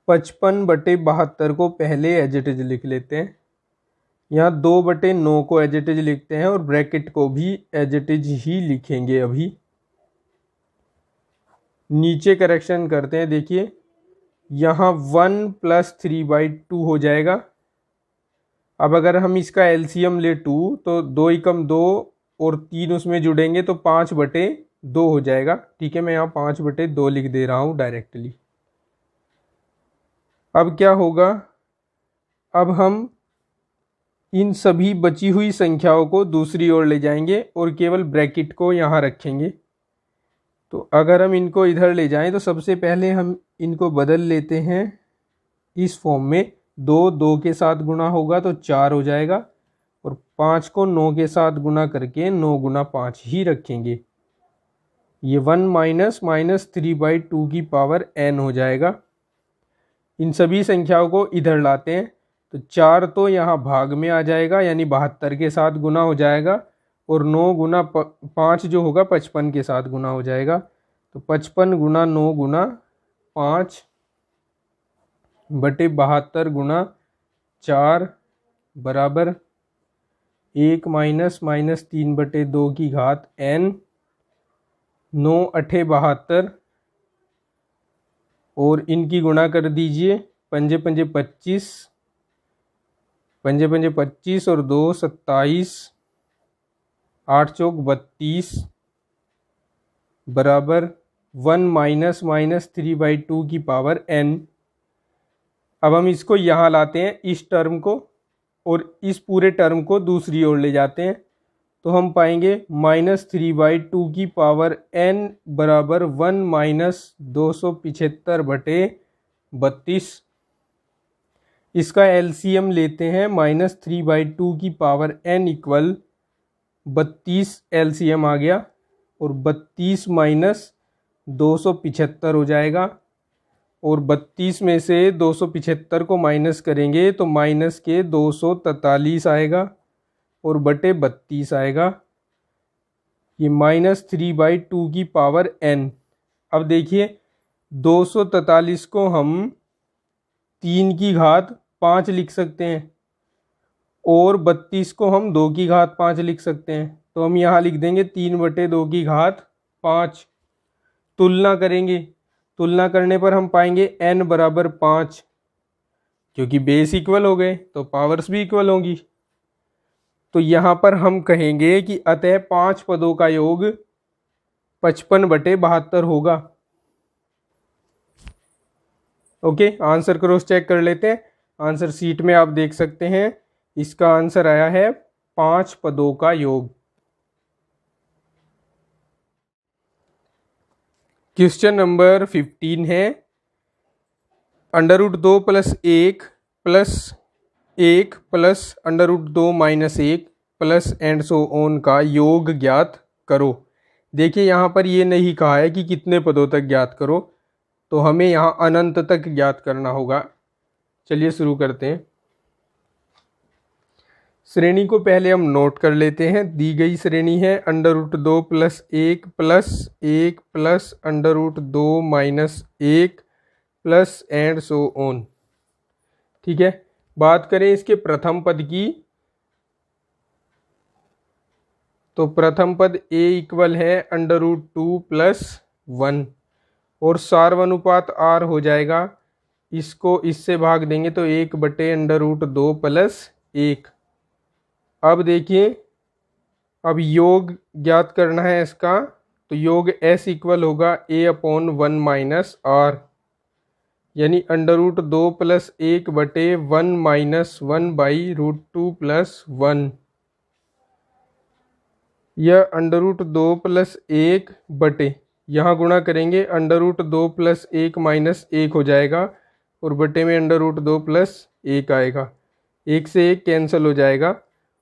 55/72 को पहले एज इट इज लिख लेते हैं, यहाँ 2/9 को एज इट इज लिखते हैं, और ब्रैकेट को भी एज इट इज ही लिखेंगे। अभी नीचे करेक्शन करते हैं, देखिए यहाँ 1 + 3/2 हो जाएगा। अब अगर हम इसका एलसीएम ले 2, तो 2 एकम 2 और 3 उसमें जुड़ेंगे तो 5/2 हो जाएगा। ठीक है, मैं यहाँ 5/2 लिख दे रहा हूँ डायरेक्टली। अब क्या होगा, अब हम इन सभी बची हुई संख्याओं को दूसरी ओर ले जाएंगे और केवल ब्रैकेट को यहाँ रखेंगे। तो अगर हम इनको इधर ले जाएं तो सबसे पहले हम इनको बदल लेते हैं इस फॉर्म में, 2 के साथ गुणा होगा तो 4 हो जाएगा, और 5 को 9 के साथ गुणा करके 9 × 5 ही रखेंगे। ये 1 - -3/2 की पावर n हो जाएगा। इन सभी संख्याओं को इधर लाते हैं तो 4 तो यहाँ भाग में आ जाएगा, यानी 72 के साथ गुना हो जाएगा, और 9 × 5 जो होगा 55 के साथ गुना हो जाएगा। तो 55 × 9 × 5 बटे 72 × 4 बराबर 1 - -3/2 की घात n, 9 × 8 = 72, और इनकी गुणा कर दीजिए, 5 × 5 = 25, पंजे पंजे 25 और 2 27, 8 चौक 32 बराबर 1 माइनस माइनस 3/2 की पावर n। अब हम इसको यहाँ लाते हैं, इस टर्म को, और इस पूरे टर्म को दूसरी ओर ले जाते हैं, तो हम पाएंगे -3/2 की पावर n बराबर 1 माइनस 275/32। इसका एलसीएम लेते हैं, -3/2 की पावर n इक्वल 32 एलसीएम आ गया, और 32 माइनस 275 हो जाएगा, और 32 में से 275 को माइनस करेंगे तो माइनस के 243 आएगा और बटे 32 आएगा। ये -3/2 की पावर n। अब देखिए 243 को हम 3 की घात 5 लिख सकते हैं, और 32 को हम 2 की घात 5 लिख सकते हैं, तो हम यहाँ लिख देंगे 3/2 की घात 5। तुलना करेंगे, तुलना करने पर हम पाएंगे n बराबर 5, क्योंकि बेस इक्वल हो गए तो पावर्स भी इक्वल होंगी। तो यहाँ पर हम कहेंगे कि अतः 5 पदों का योग 55/72 होगा। ओके, आंसर क्रॉस चेक कर लेते हैं। आंसर शीट में आप देख सकते हैं, इसका आंसर आया है 5 पदों का योग। क्वेश्चन नंबर 15 है, √2 + 1 + 1 + √2 - 1 प्लस एंड सो ऑन का योग ज्ञात करो। देखिए यहाँ पर ये नहीं कहा है कि कितने पदों तक ज्ञात करो, तो हमें यहाँ अनंत तक ज्ञात करना होगा। चलिए शुरू करते हैं। श्रेणी को पहले हम नोट कर लेते हैं। दी गई श्रेणी है √2 + 1 + 1 + √2 - 1 प्लस एंड सो ऑन। ठीक है, बात करें इसके प्रथम पद की, तो प्रथम पद a इक्वल है √2 + 1, और सार्वनुपात r हो जाएगा, इसको इससे भाग देंगे तो 1/√2 + 1। अब देखिए, अब योग ज्ञात करना है इसका, तो योग s इक्वल होगा a/1 - r, यानी √2 + 1/1 - 1/√2 + 1। यह √2 + 1 बटे, यहाँ गुणा करेंगे √2 + 1 - 1 हो जाएगा, और बटे में √2 + 1 आएगा, 1 से 1 कैंसिल हो जाएगा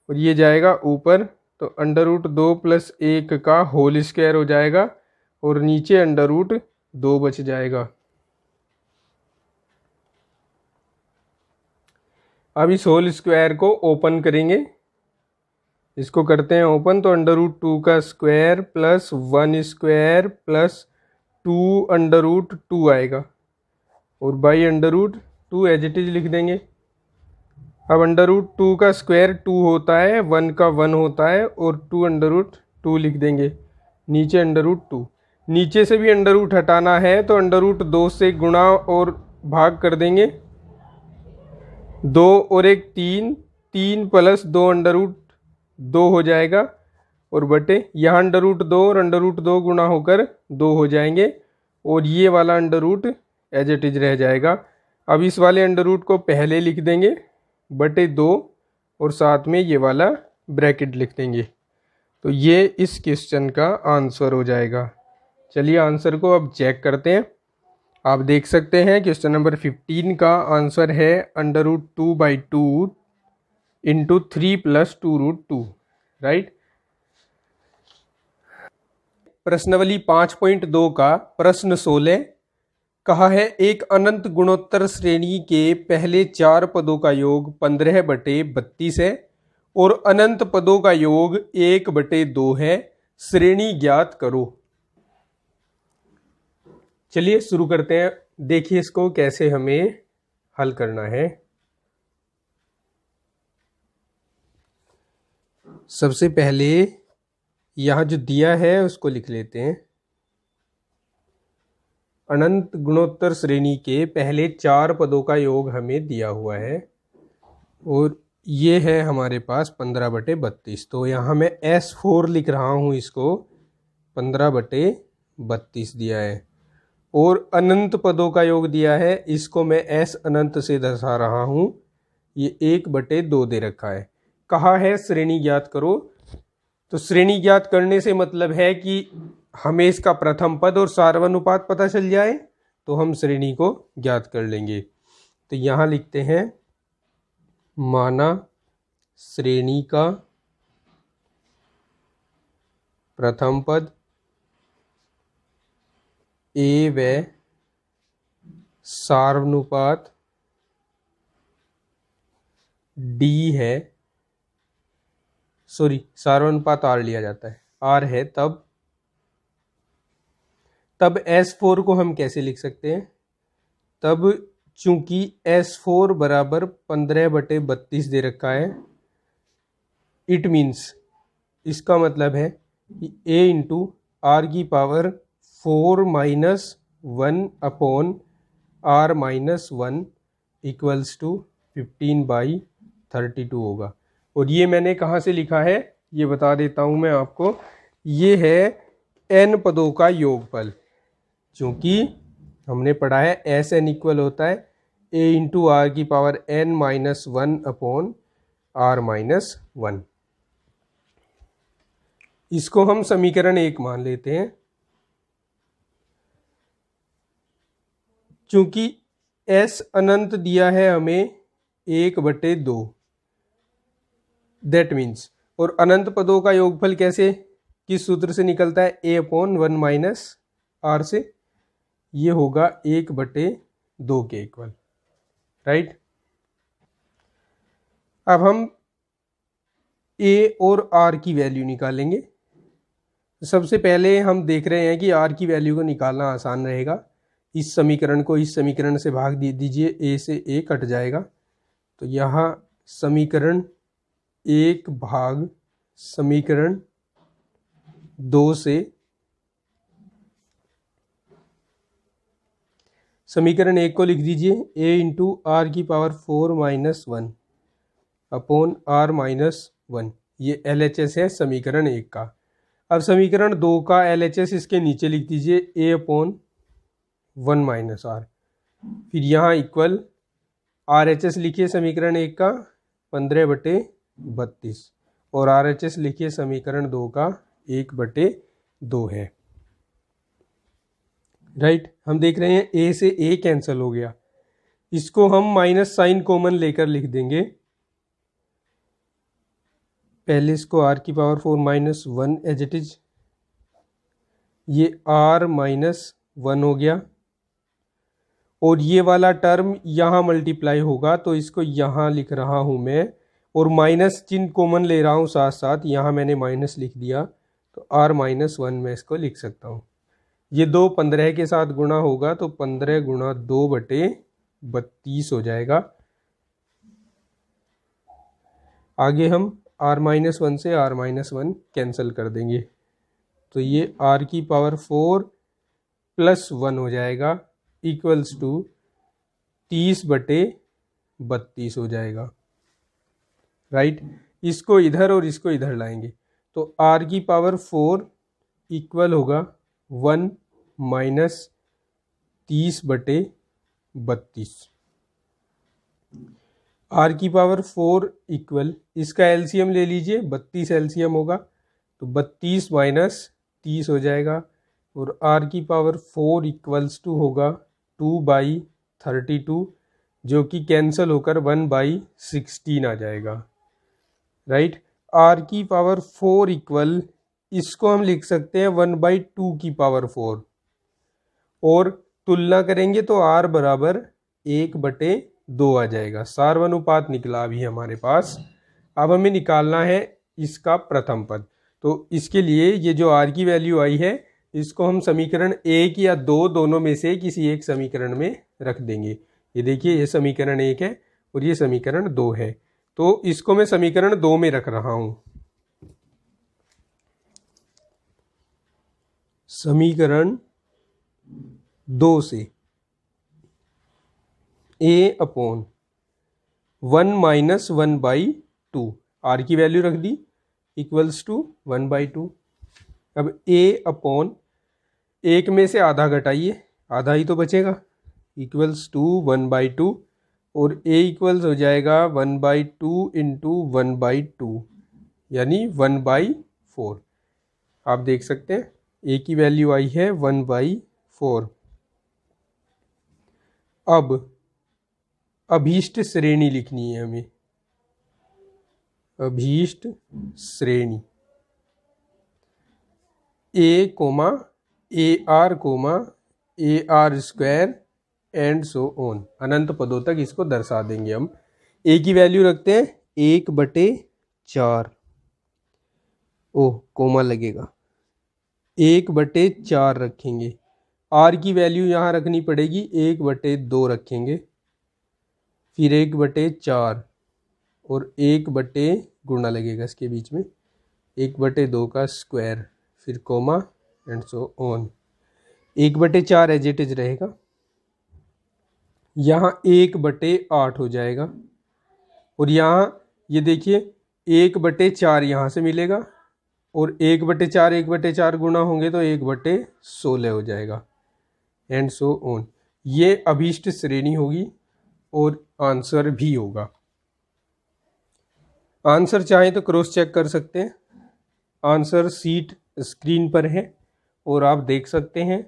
और ये जाएगा ऊपर, तो √2 + 1 का होल स्क्वायर हो जाएगा, और नीचे √2 बच जाएगा। अब इस होल स्क्वायर को ओपन करेंगे, इसको करते हैं ओपन, तो √2 का स्क्वायर + 1 स्क्वायर + 2 √2 आएगा, और बाई √2 एज इट इज लिख देंगे। अब √2 का स्क्वायर 2 होता है, 1 का 1 होता है, और 2 √2 लिख देंगे, नीचे √2। नीचे से भी √ हटाना है तो √2 से गुणा और भाग कर देंगे, 2 और 1 3, 3 + 2 √2 हो जाएगा, और बटे यहाँ √2 और √2 गुणा होकर 2 हो जाएंगे, और ये वाला √ एज इट इज रह जाएगा। अब इस वाले √ को पहले लिख देंगे बटे 2, और साथ में ये वाला ब्रैकेट लिख देंगे, तो ये इस क्वेश्चन का आंसर हो जाएगा। चलिए आंसर को अब चेक करते हैं। आप देख सकते हैं क्वेश्चन नंबर 15 का आंसर है √2/2 × 3 + 2√2, राइट। प्रश्नावली 5.2 का प्रश्न 16 कहा है, एक अनंत गुणोत्तर श्रेणी के पहले 4 पदों का योग 15/32 है और अनंत पदों का योग 1/2 है, श्रेणी ज्ञात करो। चलिए शुरू करते हैं। देखिए इसको कैसे हमें हल करना है। सबसे पहले यहाँ जो दिया है उसको लिख लेते हैं। अनंत गुणोत्तर श्रेणी के पहले 4 पदों का योग हमें दिया हुआ है, और ये है हमारे पास 15/32, तो यहाँ मैं S4 लिख रहा हूँ, इसको 15/32 दिया है। और अनंत पदों का योग दिया है, इसको मैं S अनंत से दर्शा रहा हूँ, ये 1/2 दे रखा है। कहा है श्रेणी ज्ञात करो, तो श्रेणी ज्ञात करने से मतलब है कि हमें इसका प्रथम पद और सार्वनुपात पता चल जाए तो हम श्रेणी को ज्ञात कर लेंगे। तो यहाँ लिखते हैं, माना श्रेणी का प्रथम पद ए व सार्वनुपात डी है, सॉरी सार्वनुपात आर लिया जाता है, आर है, तब S4 को हम कैसे लिख सकते हैं? तब चूंकि S4 बराबर 15/32 दे रखा है, इट मीन्स इसका मतलब है कि A इंटू आर की पावर 4-1/R-1 इक्वल्स टू 15/32 होगा। और ये मैंने कहाँ से लिखा है ये बता देता हूँ मैं आपको, ये है n पदों का योगफल। चूँकि हमने पढ़ा है Sn इक्वल होता है A इंटू आर की पावर n-1/R-1। इसको हम समीकरण 1 मान लेते हैं। चूंकि S अनंत दिया है हमें 1/2, दैट मीन्स, और अनंत पदों का योगफल कैसे, किस सूत्र से निकलता है? A/1 - R से, ये होगा 1/2 के इक्वल, राइट। अब हम A और R की वैल्यू निकालेंगे। सबसे पहले हम देख रहे हैं कि R की वैल्यू को निकालना आसान रहेगा। इस समीकरण को इस समीकरण से भाग दीजिए, A से A कट जाएगा, तो यहाँ समीकरण 1 भाग समीकरण 2 से, समीकरण 1 को लिख दीजिए A इंटू आर की पावर 4-1/R-1, ये LHS है समीकरण 1 का। अब समीकरण 2 का LHS इसके नीचे लिख दीजिए A/1 - R, फिर यहाँ इक्वल RHS लिखिए समीकरण 1 का 15/32 और RHS लिखिए समीकरण 2 का 1/2 है, राइट। हम देख रहे हैं A से A कैंसिल हो गया, इसको हम माइनस साइन कॉमन लेकर लिख देंगे। पहले इसको R की पावर 4-1 एज इट इज, ये R-1 हो गया, और ये वाला टर्म यहाँ मल्टीप्लाई होगा, तो इसको यहाँ लिख रहा हूँ मैं, और माइनस चिन्ह कॉमन ले रहा हूँ साथ साथ, यहाँ मैंने माइनस लिख दिया, तो R-1 मैं इसको लिख सकता हूँ। ये 2 15 के साथ गुणा होगा, तो 15 गुणा 2/32 हो जाएगा। आगे हम R-1 से R-1 कैंसिल कर देंगे, तो ये R की पावर 4 + 1 हो जाएगा, इक्वल्स टू 30/32 हो जाएगा, राइट। इसको इधर और इसको इधर लाएंगे, तो R की पावर 4 इक्वल होगा 1 - 30/32। R की पावर 4 इक्वल, इसका एलसीएम ले लीजिए, 32 एलसीएम होगा, तो 32 - 30 हो जाएगा, और R की पावर 4 इक्वल्स टू होगा 2/32, जो कि कैंसिल होकर 1/16 आ जाएगा, राइट। R की पावर 4 इक्वल, इसको हम लिख सकते हैं 1/2 की पावर 4, और तुलना करेंगे तो R बराबर 1/2 आ जाएगा। सार्वनुपात निकला अभी हमारे पास। अब हमें निकालना है इसका प्रथम पद, तो इसके लिए ये जो R की वैल्यू आई है, इसको हम समीकरण 1 या 2 दोनों में से किसी एक समीकरण में रख देंगे। ये देखिए, ये समीकरण 1 है और ये समीकरण 2 है, तो इसको मैं समीकरण 2 में रख रहा हूं। समीकरण 2 से A/1 1 माइनस 1/2, आर की वैल्यू रख दी इक्वल्स टू 1/2। अब a अपॉन, एक में से आधा घटाइए, आधा ही तो बचेगा, इक्वल्स टू 1/2, और a इक्वल्स हो जाएगा 1/2 इंटू 1/2 यानी 1/4। आप देख सकते हैं a की वैल्यू आई है 1/4। अब अभीष्ट श्रेणी लिखनी है हमें, अभीष्ट श्रेणी a comma AR comma AR square and so on, अनंत पदों तक इसको दर्शा देंगे हम। a की वैल्यू रखते हैं 1/4, ओह कोमा लगेगा, 1/4 रखेंगे। r की वैल्यू यहाँ रखनी पड़ेगी 1/2 रखेंगे, फिर 1/4 और 1 गुणा लगेगा इसके बीच में 1/2 का स्क्वायर, फिर comma and so on. 1/4 as it is रहेगा, यहाँ 1/8 हो जाएगा, और यहाँ ये देखिए 1/4 यहाँ से मिलेगा, और 1/4 गुणा होंगे तो 1/16 हो जाएगा, एंड सो ऑन। ये अभीष्ट श्रेणी होगी और आंसर भी होगा। आंसर चाहे तो क्रॉस चेक कर सकते हैं, आंसर सीट स्क्रीन पर है और आप देख सकते हैं।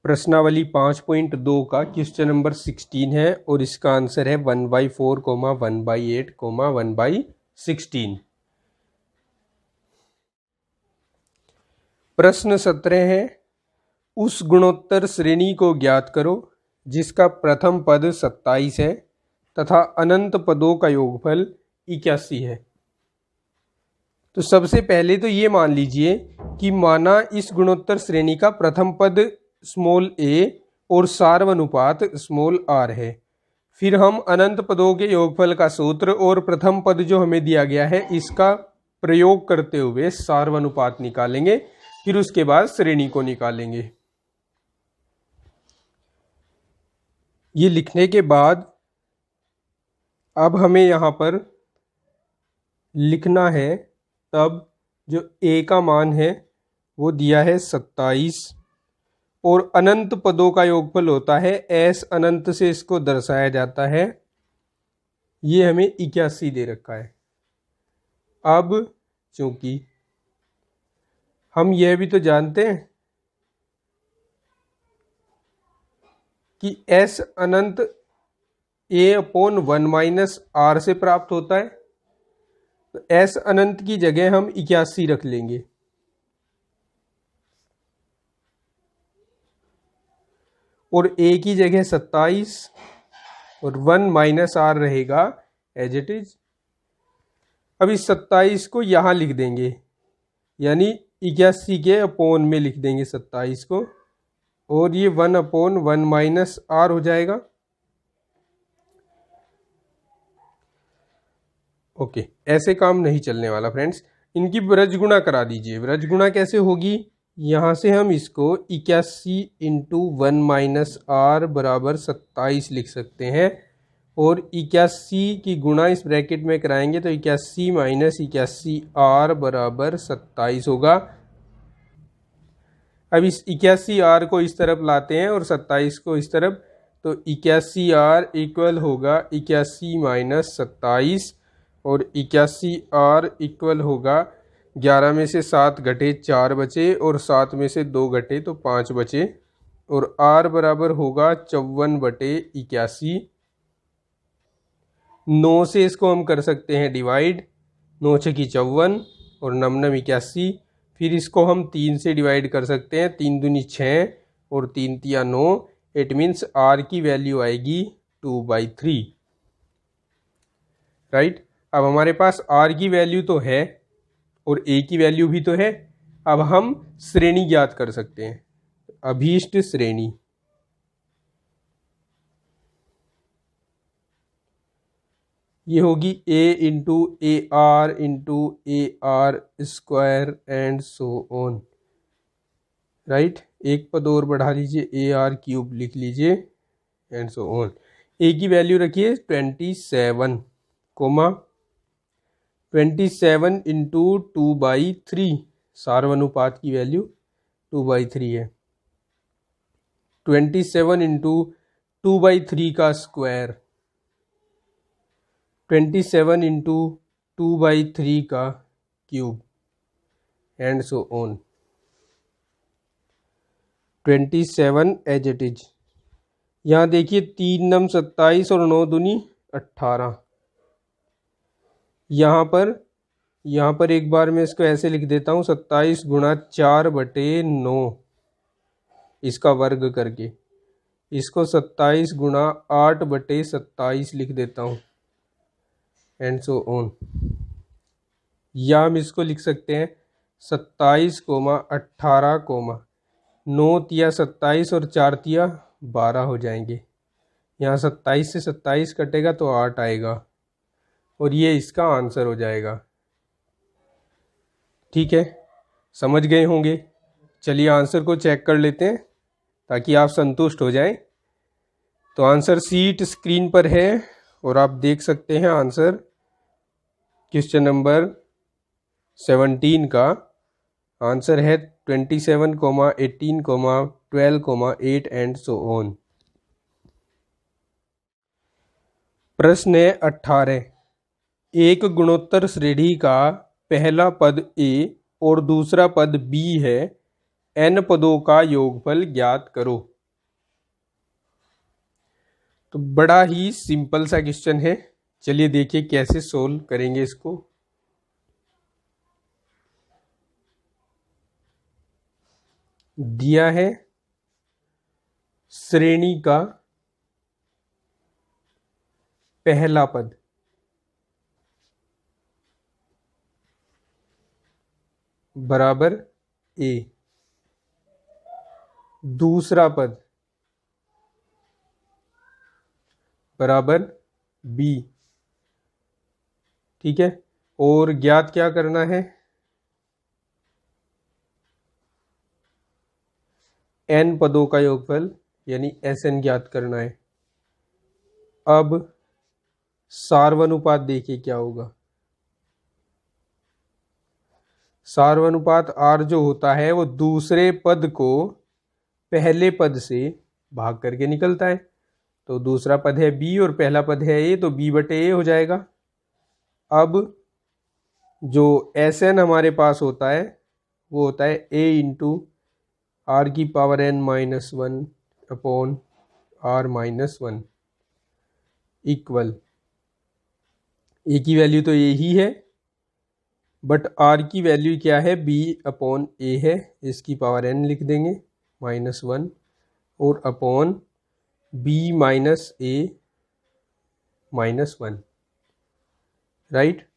प्रश्नावली 5.2 का क्वेश्चन नंबर 16 है और इसका आंसर है 1/4, 1/8, 1/16। प्रश्न 17 है, उस गुणोत्तर श्रेणी को ज्ञात करो जिसका प्रथम पद 27 है तथा अनंत पदों का योगफल 81 है। तो सबसे पहले तो ये मान लीजिए कि माना इस गुणोत्तर श्रेणी का प्रथम पद स्मॉल a और सार्वनुपात स्मॉल r है। फिर हम अनंत पदों के योगफल का सूत्र और प्रथम पद जो हमें दिया गया है इसका प्रयोग करते हुए सार्वनुपात निकालेंगे, फिर उसके बाद श्रेणी को निकालेंगे। ये लिखने के बाद अब हमें यहाँ पर लिखना है, तब जो a का मान है वो दिया है 27 और अनंत पदों का योगफल होता है s, अनंत से इसको दर्शाया जाता है, ये हमें 81 दे रखा है। अब चूंकि हम यह भी तो जानते हैं कि s अनंत a/1 माइनस r से प्राप्त होता है, तो s अनंत की जगह हम 81 रख लेंगे, और a की जगह 27 और 1 माइनस r रहेगा एज इट इज। अब इस 27 को यहाँ लिख देंगे, यानी 81 के अपॉन में लिख देंगे 27 को, और ये 1/1 माइनस r हो जाएगा। ओके, ऐसे काम नहीं चलने वाला फ्रेंड्स, इनकी ब्रज गुणा करा दीजिए। ब्रज गुणा कैसे होगी, यहाँ से हम इसको 81 इंटू 1 माइनस r बराबर 27 लिख सकते हैं, और 81 की गुणा इस ब्रैकेट में कराएंगे तो 81 माइनस 81 r बराबर 27 होगा। अब इस 81 r को इस तरफ लाते हैं और 27 को इस तरफ, तो 81 r इक्वल होगा 81 माइनस 27, और 81 r इक्वल होगा 11 में से 7 घटे 4 बचे, और 7 में से 2 घटे तो 5 बचे, और r बराबर होगा 54/81। 9 से इसको हम कर सकते हैं डिवाइड, 9 छकी 54 और 9 9 81। फिर इसको हम 3 से डिवाइड कर सकते हैं, 3 दूनी 6 और 3 तिया 9। इट मीन्स r की वैल्यू आएगी 2/3, राइट। अब हमारे पास r की वैल्यू तो है और a की वैल्यू भी तो है, अब हम श्रेणी ज्ञात कर सकते हैं। अभीष्ट श्रेणी ये होगी a into AR into AR square and so on, right. एक पद और बढ़ा लीजिए, AR क्यूब लिख लीजिए एंड सो ऑन। a की वैल्यू रखिए 27, कोमा 27 इंटू 2/3, सार्वनुपात की वैल्यू 2/3 है। 27 इंटू 2/3 का स्क्वायर, 27 इंटू 2/3 का cube, and so on. 27 as it is. यहाँ देखिए 3 नम 27 और 9 दूनी 18। यहाँ पर एक बार मैं इसको ऐसे लिख देता हूँ, 27 गुणा 4/9 इसका वर्ग करके। इसको 27 गुणा 8/27 लिख देता हूँ, एंड सो ऑन। या हम इसको लिख सकते हैं 27, 18, 9 तिया 27 और 4 तिया 12 हो जाएंगे। यहाँ 27 से 27 कटेगा तो 8 आएगा, और ये इसका आंसर हो जाएगा। ठीक है, समझ गए होंगे। चलिए आंसर को चेक कर लेते हैं ताकि आप संतुष्ट हो जाएं। तो आंसर सीट स्क्रीन पर है और आप देख सकते हैं आंसर क्वेश्चन नंबर 17 का आंसर है 27, 18, 12, 8 एंड सो ऑन। प्रश्न है 18। एक गुणोत्तर श्रेणी का पहला पद A और दूसरा पद B है, n पदों का योगफल ज्ञात करो। तो बड़ा ही सिंपल सा क्वेश्चन है, चलिए देखिए कैसे सोल्व करेंगे इसको। दिया है श्रेणी का पहला पद बराबर A, दूसरा पद बराबर B। ठीक है, और ज्ञात क्या करना है, n पदों का योगफल यानी Sn ज्ञात करना है। अब सार्वनुपात देखिए क्या होगा। सार्वनुपात R जो होता है वो दूसरे पद को पहले पद से भाग करके निकलता है। तो दूसरा पद है B और पहला पद है A, तो B/A हो जाएगा। अब जो Sn हमारे पास होता है वो होता है A into R⁻n-1 upon R-1 equal, A की वैल्यू तो A ही है, बट R की वैल्यू क्या है, B/A है, इसकी पावर n लिख देंगे -1 और अपॉन B-A -1। राइट।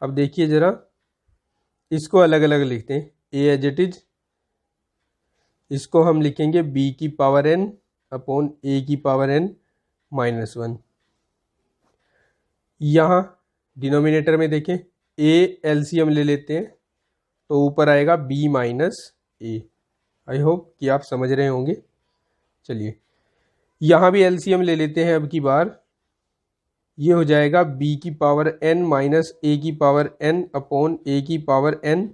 अब देखिए जरा इसको अलग अलग लिखते हैं। A एज इट इज, इसको हम लिखेंगे B⁻n अपॉन A⁻n -1। यहाँ डिनोमिनेटर में देखें A एलसीएम ले लेते हैं तो ऊपर आएगा B-A। आई होप कि आप समझ रहे होंगे। चलिए यहाँ भी एलसीएम ले लेते हैं अब की बार। ये हो जाएगा B⁻n -A⁻n अपॉन A⁻n,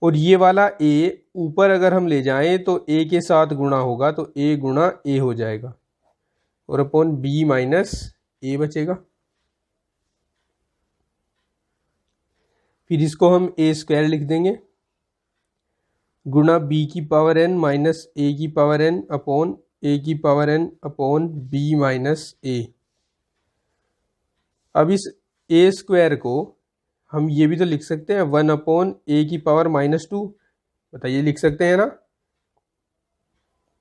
और ये वाला A ऊपर अगर हम ले जाएं तो A के साथ गुणा होगा तो A गुणा A हो जाएगा, और अपॉन B-A बचेगा। फिर इसको हम A² लिख देंगे गुणा B⁻n -A⁻n upon A⁻n upon B-A। अब इस A² को हम ये भी तो लिख सकते हैं 1 अपॉन A⁻²। बताइए, लिख सकते हैं ना,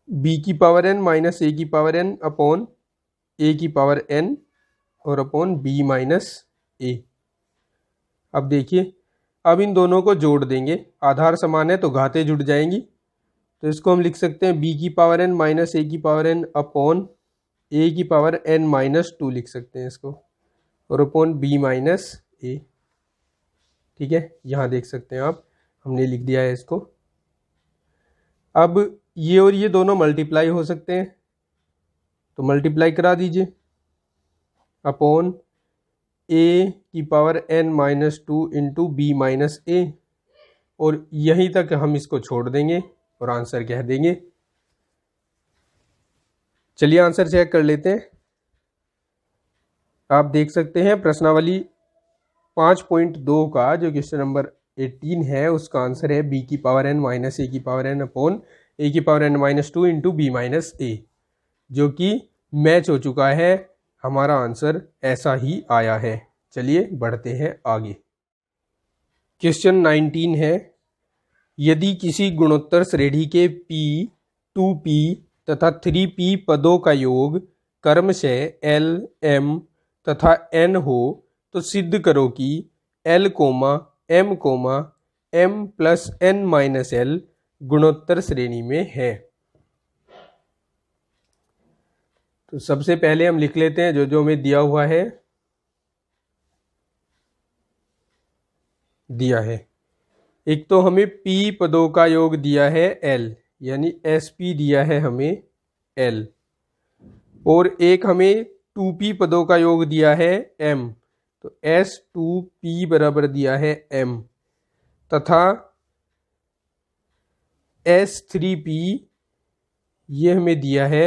B⁻n -A⁻n अपॉन A⁻n और अपॉन B-A। अब देखिए, अब इन दोनों को जोड़ देंगे, आधार समान है तो घातें जुड़ जाएंगी। तो इसको हम लिख सकते हैं B⁻n -A⁻n अपॉन A⁻n-2 लिख सकते हैं इसको, और अपॉन B-A। ठीक है, यहाँ देख सकते हैं आप, हमने लिख दिया है इसको। अब ये और ये दोनों मल्टीप्लाई हो सकते हैं तो मल्टीप्लाई करा दीजिए, अपॉन ए की power n-2 into B minus A, और यहीं तक हम इसको छोड़ देंगे और आंसर कह देंगे। चलिए आंसर चेक कर लेते हैं। आप देख सकते हैं प्रश्नावली 5.2 का जो क्वेश्चन नंबर 18 है उसका आंसर है बी की पावर n माइनस ए की पावर n अपॉन ए की power n-2 into B minus A, जो कि मैच हो चुका है। हमारा आंसर ऐसा ही आया है। चलिए बढ़ते हैं आगे। क्वेश्चन 19 है, यदि किसी गुणोत्तर श्रेणी के p, 2p तथा 3p पदों का योग क्रमशः l, m तथा n हो तो सिद्ध करो कि l, m, m plus n minus l गुणोत्तर श्रेणी में है। तो सबसे पहले हम लिख लेते हैं जो जो हमें दिया हुआ है। एक तो हमें p पदों का योग दिया है l, यानी sp दिया है हमें l, और एक हमें 2p पदों का योग दिया है m, तो s2p बराबर दिया है m, तथा s3p ये हमें दिया है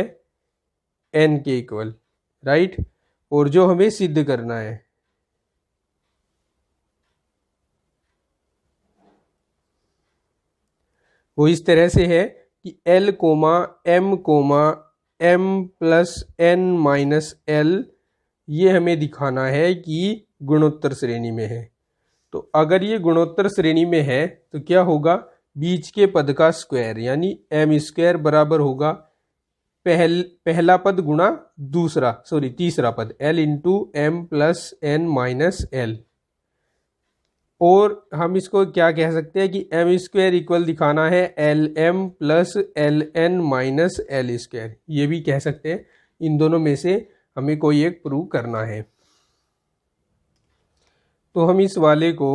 n के इक्वल, राइट। और जो हमें सिद्ध करना है वो इस तरह से है कि l, m plus n minus l ये हमें दिखाना है कि गुणोत्तर श्रेणी में है। तो अगर ये गुणोत्तर श्रेणी में है तो क्या होगा, बीच के पद का स्क्वायर यानी m स्क्वायर बराबर होगा पहला पद गुणा तीसरा पद l into M plus n minus l। और हम इसको क्या कह सकते हैं कि m स्क्वायर इक्वल दिखाना है lm plus ln minus l square, ये भी कह सकते हैं। इन दोनों में से हमें कोई एक प्रूव करना है। तो हम इस वाले को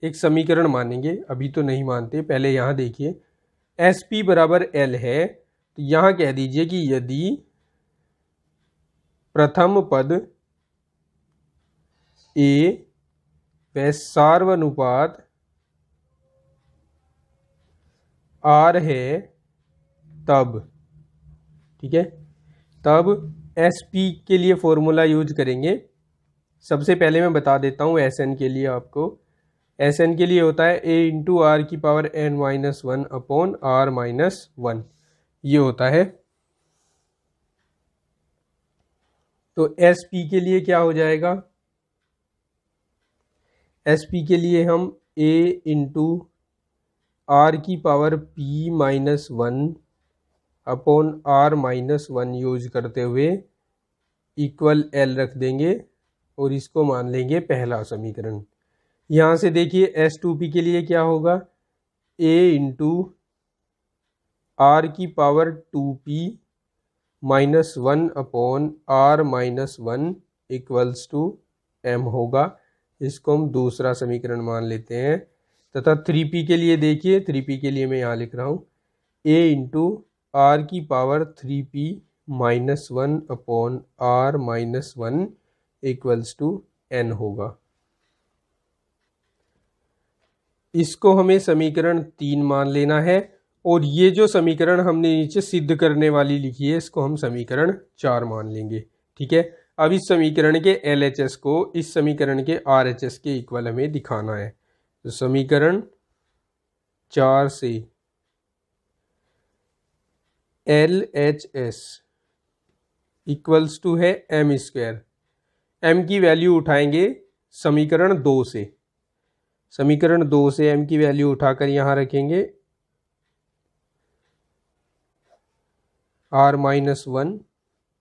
एक समीकरण मानेंगे, अभी तो नहीं मानते। पहले यहाँ देखिए sp बराबर l है, तो यहाँ कह दीजिए कि यदि प्रथम पद a व सार्वनुपात r है तब, ठीक है, तब sp के लिए फॉर्मूला यूज करेंगे। सबसे पहले मैं बता देता हूँ Sn के लिए आपको। Sn के लिए होता है a इंटू आर की पावर n-1 अपॉन r-1, ये होता है। तो sp के लिए क्या हो जाएगा, sp के लिए हम a इंटू आर की power p-1 upon r-1 use करते हुए इक्वल l रख देंगे और इसको मान लेंगे पहला समीकरण। यहाँ से देखिए s2p के लिए क्या होगा, a इंटू आर की power 2p -1 upon r-1 equals to m होगा। इसको हम दूसरा समीकरण मान लेते हैं। तथा 3p के लिए देखिए, 3p के लिए मैं यहाँ लिख रहा हूँ a इंटू आर की power 3p -1 upon r-1 equals to n होगा। इसको हमें समीकरण 3 मान लेना है, और ये जो समीकरण हमने नीचे सिद्ध करने वाली लिखी है इसको हम समीकरण 4 मान लेंगे, ठीक है। अब इस समीकरण के LHS को इस समीकरण के RHS के इक्वल हमें दिखाना है। तो समीकरण 4 से LHS इक्वल्स टू है m स्क्वायर। m की वैल्यू उठाएंगे समीकरण 2 से, समीकरण 2 से m की वैल्यू उठाकर यहाँ रखेंगे r-1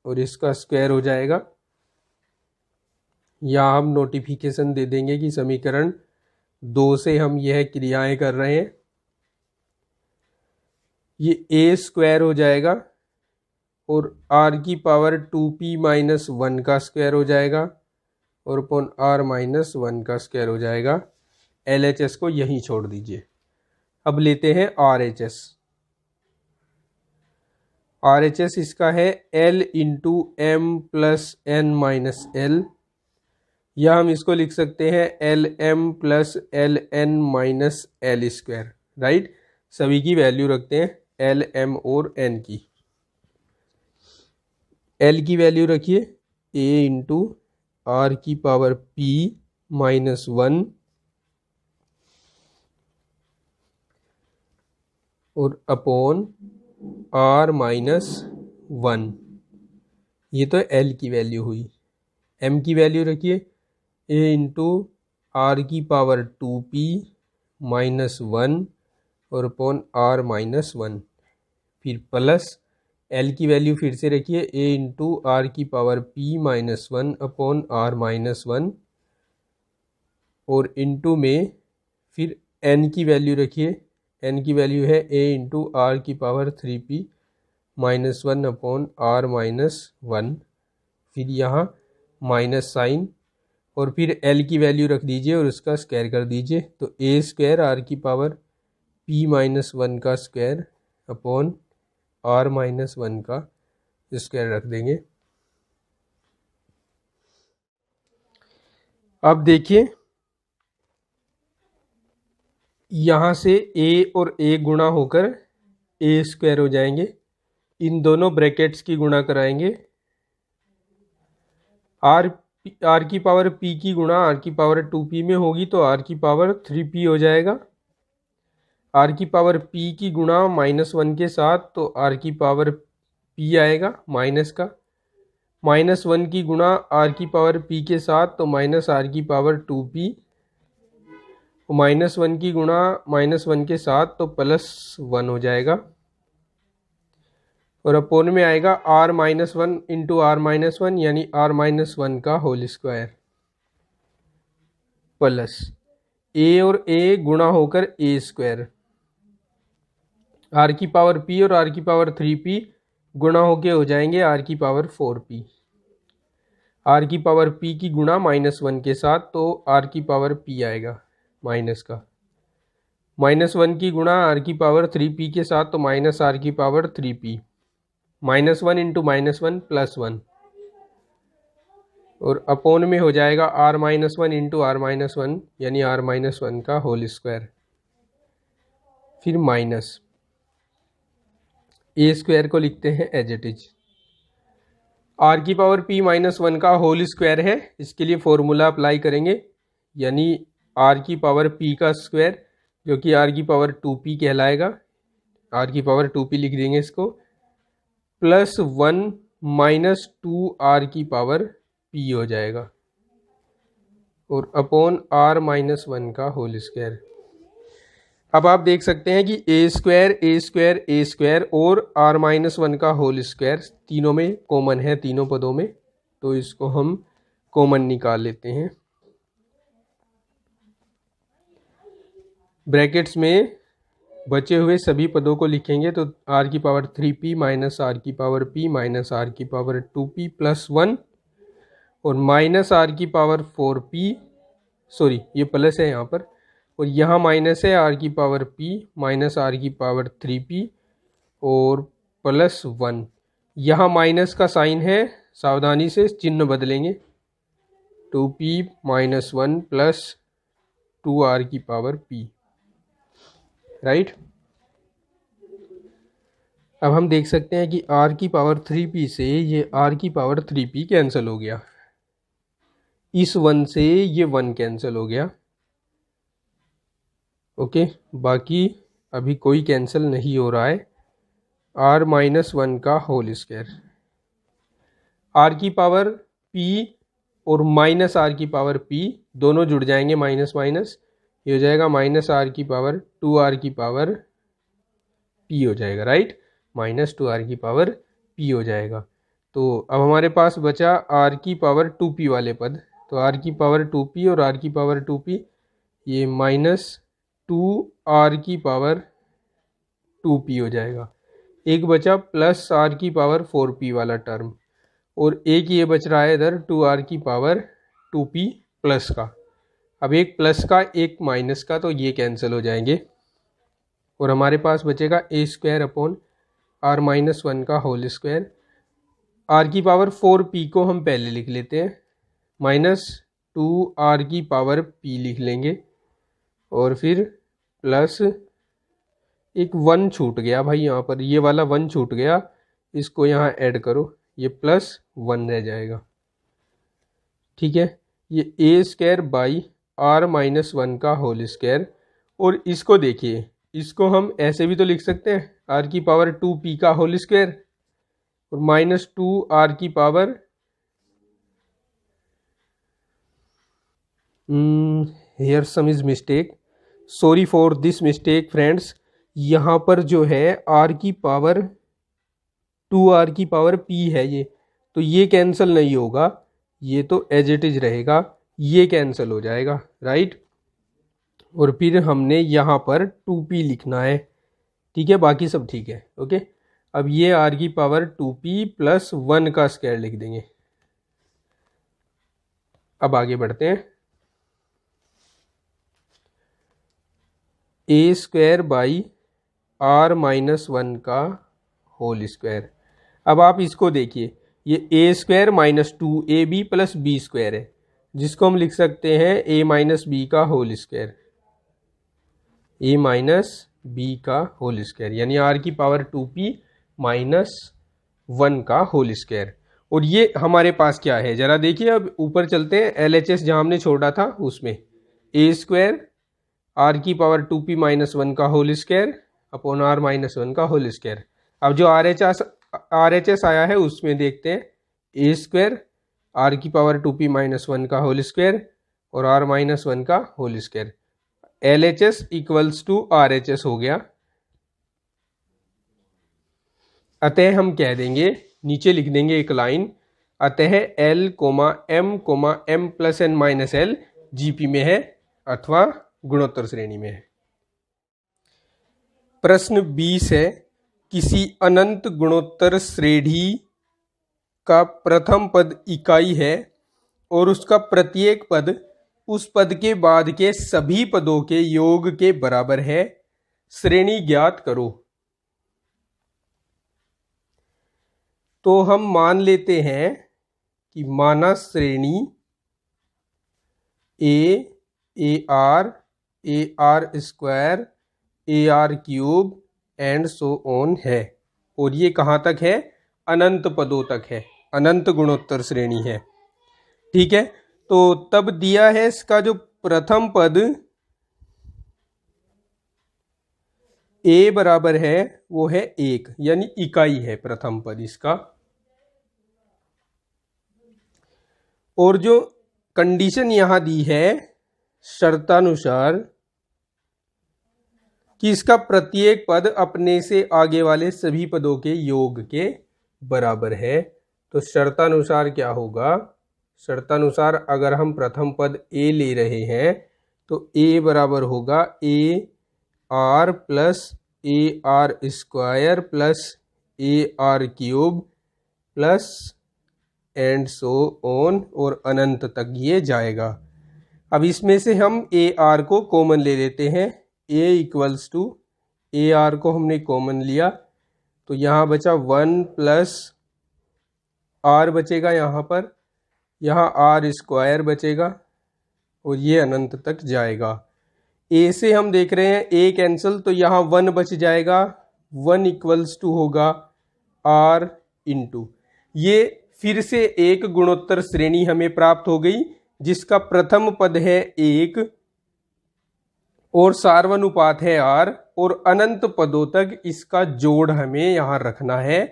और इसका स्क्वायर हो जाएगा। यहाँ हम नोटिफिकेशन दे देंगे कि समीकरण 2 से हम यह क्रियाएं कर रहे हैं। ये a स्क्वायर हो जाएगा और r की पावर 2p-1 का स्क्वायर हो जाएगा और अपॉन r-1 का स्क्वायर हो जाएगा। LHS को यहीं छोड़ दीजिए। अब लेते हैं RHS। RHS इसका है L into M plus n minus L, या हम इसको लिख सकते हैं L M plus L N minus L square, right. सभी की वैल्यू रखते हैं एल एम और एन की। एल की वैल्यू रखिए ए इंटू आर की पावर पी माइनस 1 और अपॉन आर माइनस 1। ये तो एल की वैल्यू हुई। एम की वैल्यू रखिए ए इंटू आर की पावर 2p माइनस 1 और अपॉन आर माइनस 1, फिर प्लस एल की वैल्यू फिर से रखिए ए इंटू आर की power p minus 1 upon are minus 1 और इंटू में फिर एन की वैल्यू रखिए, एन की वैल्यू है ए इंटू आर की power 3p minus 1 upon are minus 1, फिर यहाँ माइनस साइन और फिर एल की वैल्यू रख दीजिए और उसका स्क्वायर कर दीजिए। तो ए स्क्वायर आर की पावर p माइनस 1 का स्क्वायर अपॉन आर माइनस 1 का स्क्वायर रख देंगे। अब देखिए यहाँ से a और a गुणा होकर a स्क्वायर हो जाएंगे। इन दोनों ब्रैकेट्स की गुणा कराएंगे। r की पावर p की गुणा r की पावर 2p में होगी तो r की पावर 3p हो जाएगा। r की पावर p की गुणा माइनस 1 के साथ तो r की पावर p आएगा माइनस का। माइनस 1 की गुणा r की पावर p के साथ तो माइनस r की पावर 2p। माइनस 1 की गुणा माइनस 1 के साथ तो प्लस 1 हो जाएगा और अपोन में आएगा r minus 1 into R minus 1 यानी r माइनस 1 का होल स्क्वायर प्लस a और a गुणा होकर a स्क्वायर, r की पावर p और r की पावर 3p गुणा होके हो जाएंगे r की पावर 4p। r की पावर p की गुणा माइनस 1 के साथ तो r की पावर p आएगा माइनस का। माइनस 1 की गुणा r की पावर 3p के साथ तो माइनस r की power 3p। Minus 1 into minus 1 plus 1 और अपोन में हो जाएगा r minus 1 into R minus 1 यानी r माइनस 1 का होल स्क्वायर, फिर माइनस a स्क्वायर को लिखते हैं एज इट इज। r की पावर p माइनस 1 का होल स्क्वायर है, इसके लिए फॉर्मूला अप्लाई करेंगे यानी r की पावर p का स्क्वायर जो कि r की पावर 2p कहलाएगा। r की पावर 2p लिख देंगे इसको प्लस 1 माइनस 2r की पावर p हो जाएगा और अपॉन r माइनस 1 का होल स्क्वायर। अब आप देख सकते हैं कि a स्क्वायर और r माइनस 1 का होल स्क्वायर तीनों में कॉमन है, तीनों पदों में, तो इसको हम कॉमन निकाल लेते हैं। ब्रैकेट्स में बचे हुए सभी पदों को लिखेंगे तो r की पावर 3p माइनस r की पावर p माइनस r की पावर 2p प्लस 1 और माइनस r की पावर 4p, सॉरी ये प्लस है यहाँ पर, और यहाँ माइनस है r की पावर p माइनस r की पावर 3p और प्लस 1। यहाँ माइनस का साइन है, सावधानी से चिन्ह बदलेंगे, 2p माइनस 1 प्लस 2r की पावर p, राइट। अब हम देख सकते हैं कि r की पावर 3p से ये r की पावर 3p कैंसिल हो गया, इस 1 से ये 1 कैंसिल हो गया, ओके। बाकी अभी कोई कैंसिल नहीं हो रहा है। r माइनस 1 का होल स्क्वायर, r की पावर p और माइनस r की पावर p दोनों जुड़ जाएंगे, माइनस माइनस ये हो जाएगा माइनस r की पावर 2r की पावर p हो जाएगा, राइट। माइनस 2r की पावर p हो जाएगा। तो अब हमारे पास बचा r की पावर 2p वाले पद, तो r की पावर 2p और r की पावर 2p ये माइनस 2r की पावर 2p हो जाएगा। एक बचा प्लस r की पावर 4p वाला टर्म और एक ये बच रहा है इधर 2r की पावर 2p प्लस का। अब एक प्लस का एक माइनस का, तो ये कैंसिल हो जाएंगे और हमारे पास बचेगा a square upon r minus 1 का होल स्क्वायर। r की पावर 4p को हम पहले लिख लेते हैं, माइनस 2r की पावर p लिख लेंगे और फिर प्लस एक 1 छूट गया भाई, यहाँ पर ये वाला 1 छूट गया, इसको यहाँ ऐड करो, ये प्लस 1 रह जाएगा। ठीक है, ये A square by R minus 1 का होल स्क्वायर। और इसको देखिए, इसको हम ऐसे भी तो लिख सकते हैं, आर की पावर 2p का होल स्क्वायर और माइनस 2r की power here some is mistake, sorry for this mistake friends. यहाँ पर जो है r की पावर 2r की पावर p है ये, तो ये कैंसिल नहीं होगा, ये तो एज इट इज रहेगा, ये कैंसिल हो जाएगा, राइट। और फिर हमने यहाँ पर 2p लिखना है, ठीक है, बाकी सब ठीक है, ओके। अब ये r की पावर 2p प्लस 1 का स्क्वायर लिख देंगे। अब आगे बढ़ते हैं, A square by R minus 1 का होल स्क्वायर। अब आप इसको देखिए, ये A square minus 2ab plus B square है, जिसको हम लिख सकते हैं ए माइनस बी का whole square, A minus B का होल स्क्वायर, यानी आर की पावर 2p माइनस 1 का होल स्क्वायर। और ये हमारे पास क्या है जरा देखिए, अब ऊपर चलते हैं, LHS जहां हमने छोड़ा था उसमें, ए स्क्वायर आर की पावर 2p माइनस 1 का whole square upon are minus 1 का होल स्क्वायर। अब जो RHS आया है उसमें देखते हैं, ए स्क्वायर आर की पावर 2p माइनस 1 का होल स्क्वायर और आर माइनस 1 का whole square. LHS equals to RHS हो गया, अतः हम कह देंगे, नीचे लिख देंगे एक लाइन, अतः L M plus N minus L GP में है अथवा गुणोत्तर श्रेणी में है। प्रश्न 20 है, किसी अनंत गुणोत्तर श्रेणी का प्रथम पद इकाई है और उसका प्रत्येक पद उस पद के बाद के सभी पदों के योग के बराबर है, श्रेणी ज्ञात करो। तो हम मान लेते हैं कि माना श्रेणी A R square A R cube and so on है, और ये कहाँ तक है, अनंत पदों तक है, अनंत गुणोत्तर श्रेणी है। ठीक है, तो तब दिया है इसका जो प्रथम पद ए बराबर है वो है 1, यानी इकाई है प्रथम पद इसका। और जो कंडीशन यहां दी है शर्तानुसार कि इसका प्रत्येक पद अपने से आगे वाले सभी पदों के योग के बराबर है, तो शर्तानुसार क्या होगा, शर्तानुसार अगर हम प्रथम पद ए ले रहे हैं तो ए बराबर होगा A R plus A R square plus A R cube plus and so on, और अनंत तक ये जाएगा। अब इसमें से हम ए आर को कॉमन ले लेते हैं, ए इक्वल्स टू ए आर को हमने कॉमन लिया तो यहाँ बचा 1 प्लस आर बचेगा, यहाँ आर स्क्वायर बचेगा और ये अनंत तक जाएगा। ए से हम देख रहे हैं ए कैंसिल, तो यहाँ 1 बच जाएगा, 1 इक्वल्स टू होगा आर इंटू, ये फिर से एक गुणोत्तर श्रेणी हमें प्राप्त हो गई जिसका प्रथम पद है 1 और सार्वनुपात है r, और अनंत पदों तक इसका जोड़ हमें यहाँ रखना है।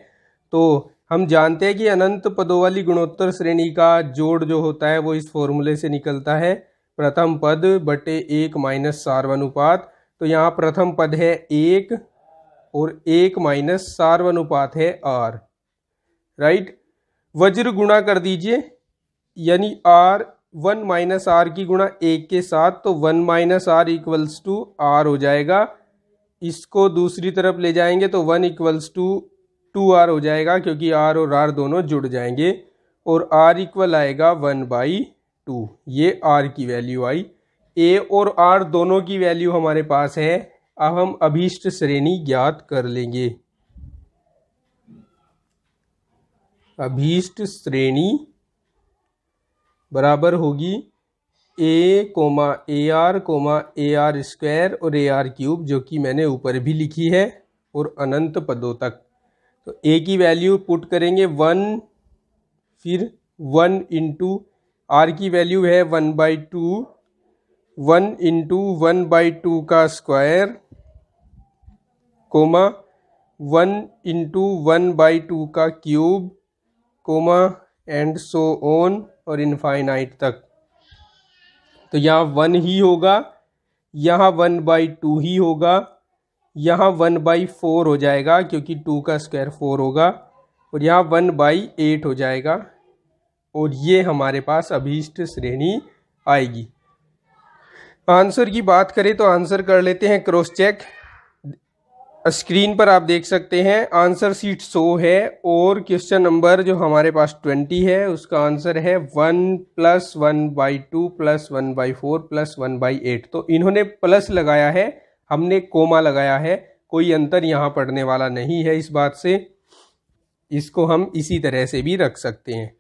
तो हम जानते हैं कि अनंत पदों वाली गुणोत्तर श्रेणी का जोड़ जो होता है वो इस फॉर्मूले से निकलता है, प्रथम पद बटे 1 माइनस सार्वनुपात। तो यहाँ प्रथम पद है 1 और 1 माइनस सार्वनुपात है r, राइट। वज्र गुणा कर दीजिए, यानी r 1 माइनस आर की गुणा 1 के साथ, तो 1 minus R equals to R हो जाएगा। इसको दूसरी तरफ ले जाएंगे तो 1 इक्वल्स टू 2r हो जाएगा, क्योंकि r और r दोनों जुड़ जाएंगे और r इक्वल आएगा 1/2। ये r की वैल्यू आई, a और r दोनों की वैल्यू हमारे पास है। अब हम अभीष्ट श्रेणी ज्ञात कर लेंगे। अभीष्ट श्रेणी बराबर होगी ए आर स्क्वायर और ए आर क्यूब, जो कि मैंने ऊपर भी लिखी है, और अनंत पदों तक। तो ए की वैल्यू पुट करेंगे 1, फिर 1 इंटू आर की वैल्यू है 1/2, 1 इंटू 1/2 का स्क्वायर, कोमा 1 इंटू 1/2 का cube, comma and so on और इनफाइनाइट तक। तो यहाँ 1 ही होगा, यहाँ 1/2 ही होगा, यहाँ 1/4 हो जाएगा क्योंकि 2 का स्क्वायर 4 होगा, और यहाँ 1/8 हो जाएगा, और ये हमारे पास अभीष्ट श्रेणी आएगी। आंसर की बात करें तो आंसर कर लेते हैं क्रॉस चेक। स्क्रीन पर आप देख सकते हैं आंसर शीट 100 है, और क्वेश्चन नंबर जो हमारे पास 20 है उसका आंसर है 1 + 1/2 + 1/4 + 1/8। तो इन्होंने प्लस लगाया है, हमने कोमा लगाया है, कोई अंतर यहाँ पड़ने वाला नहीं है। इस बात से इसको हम इसी तरह से भी रख सकते हैं।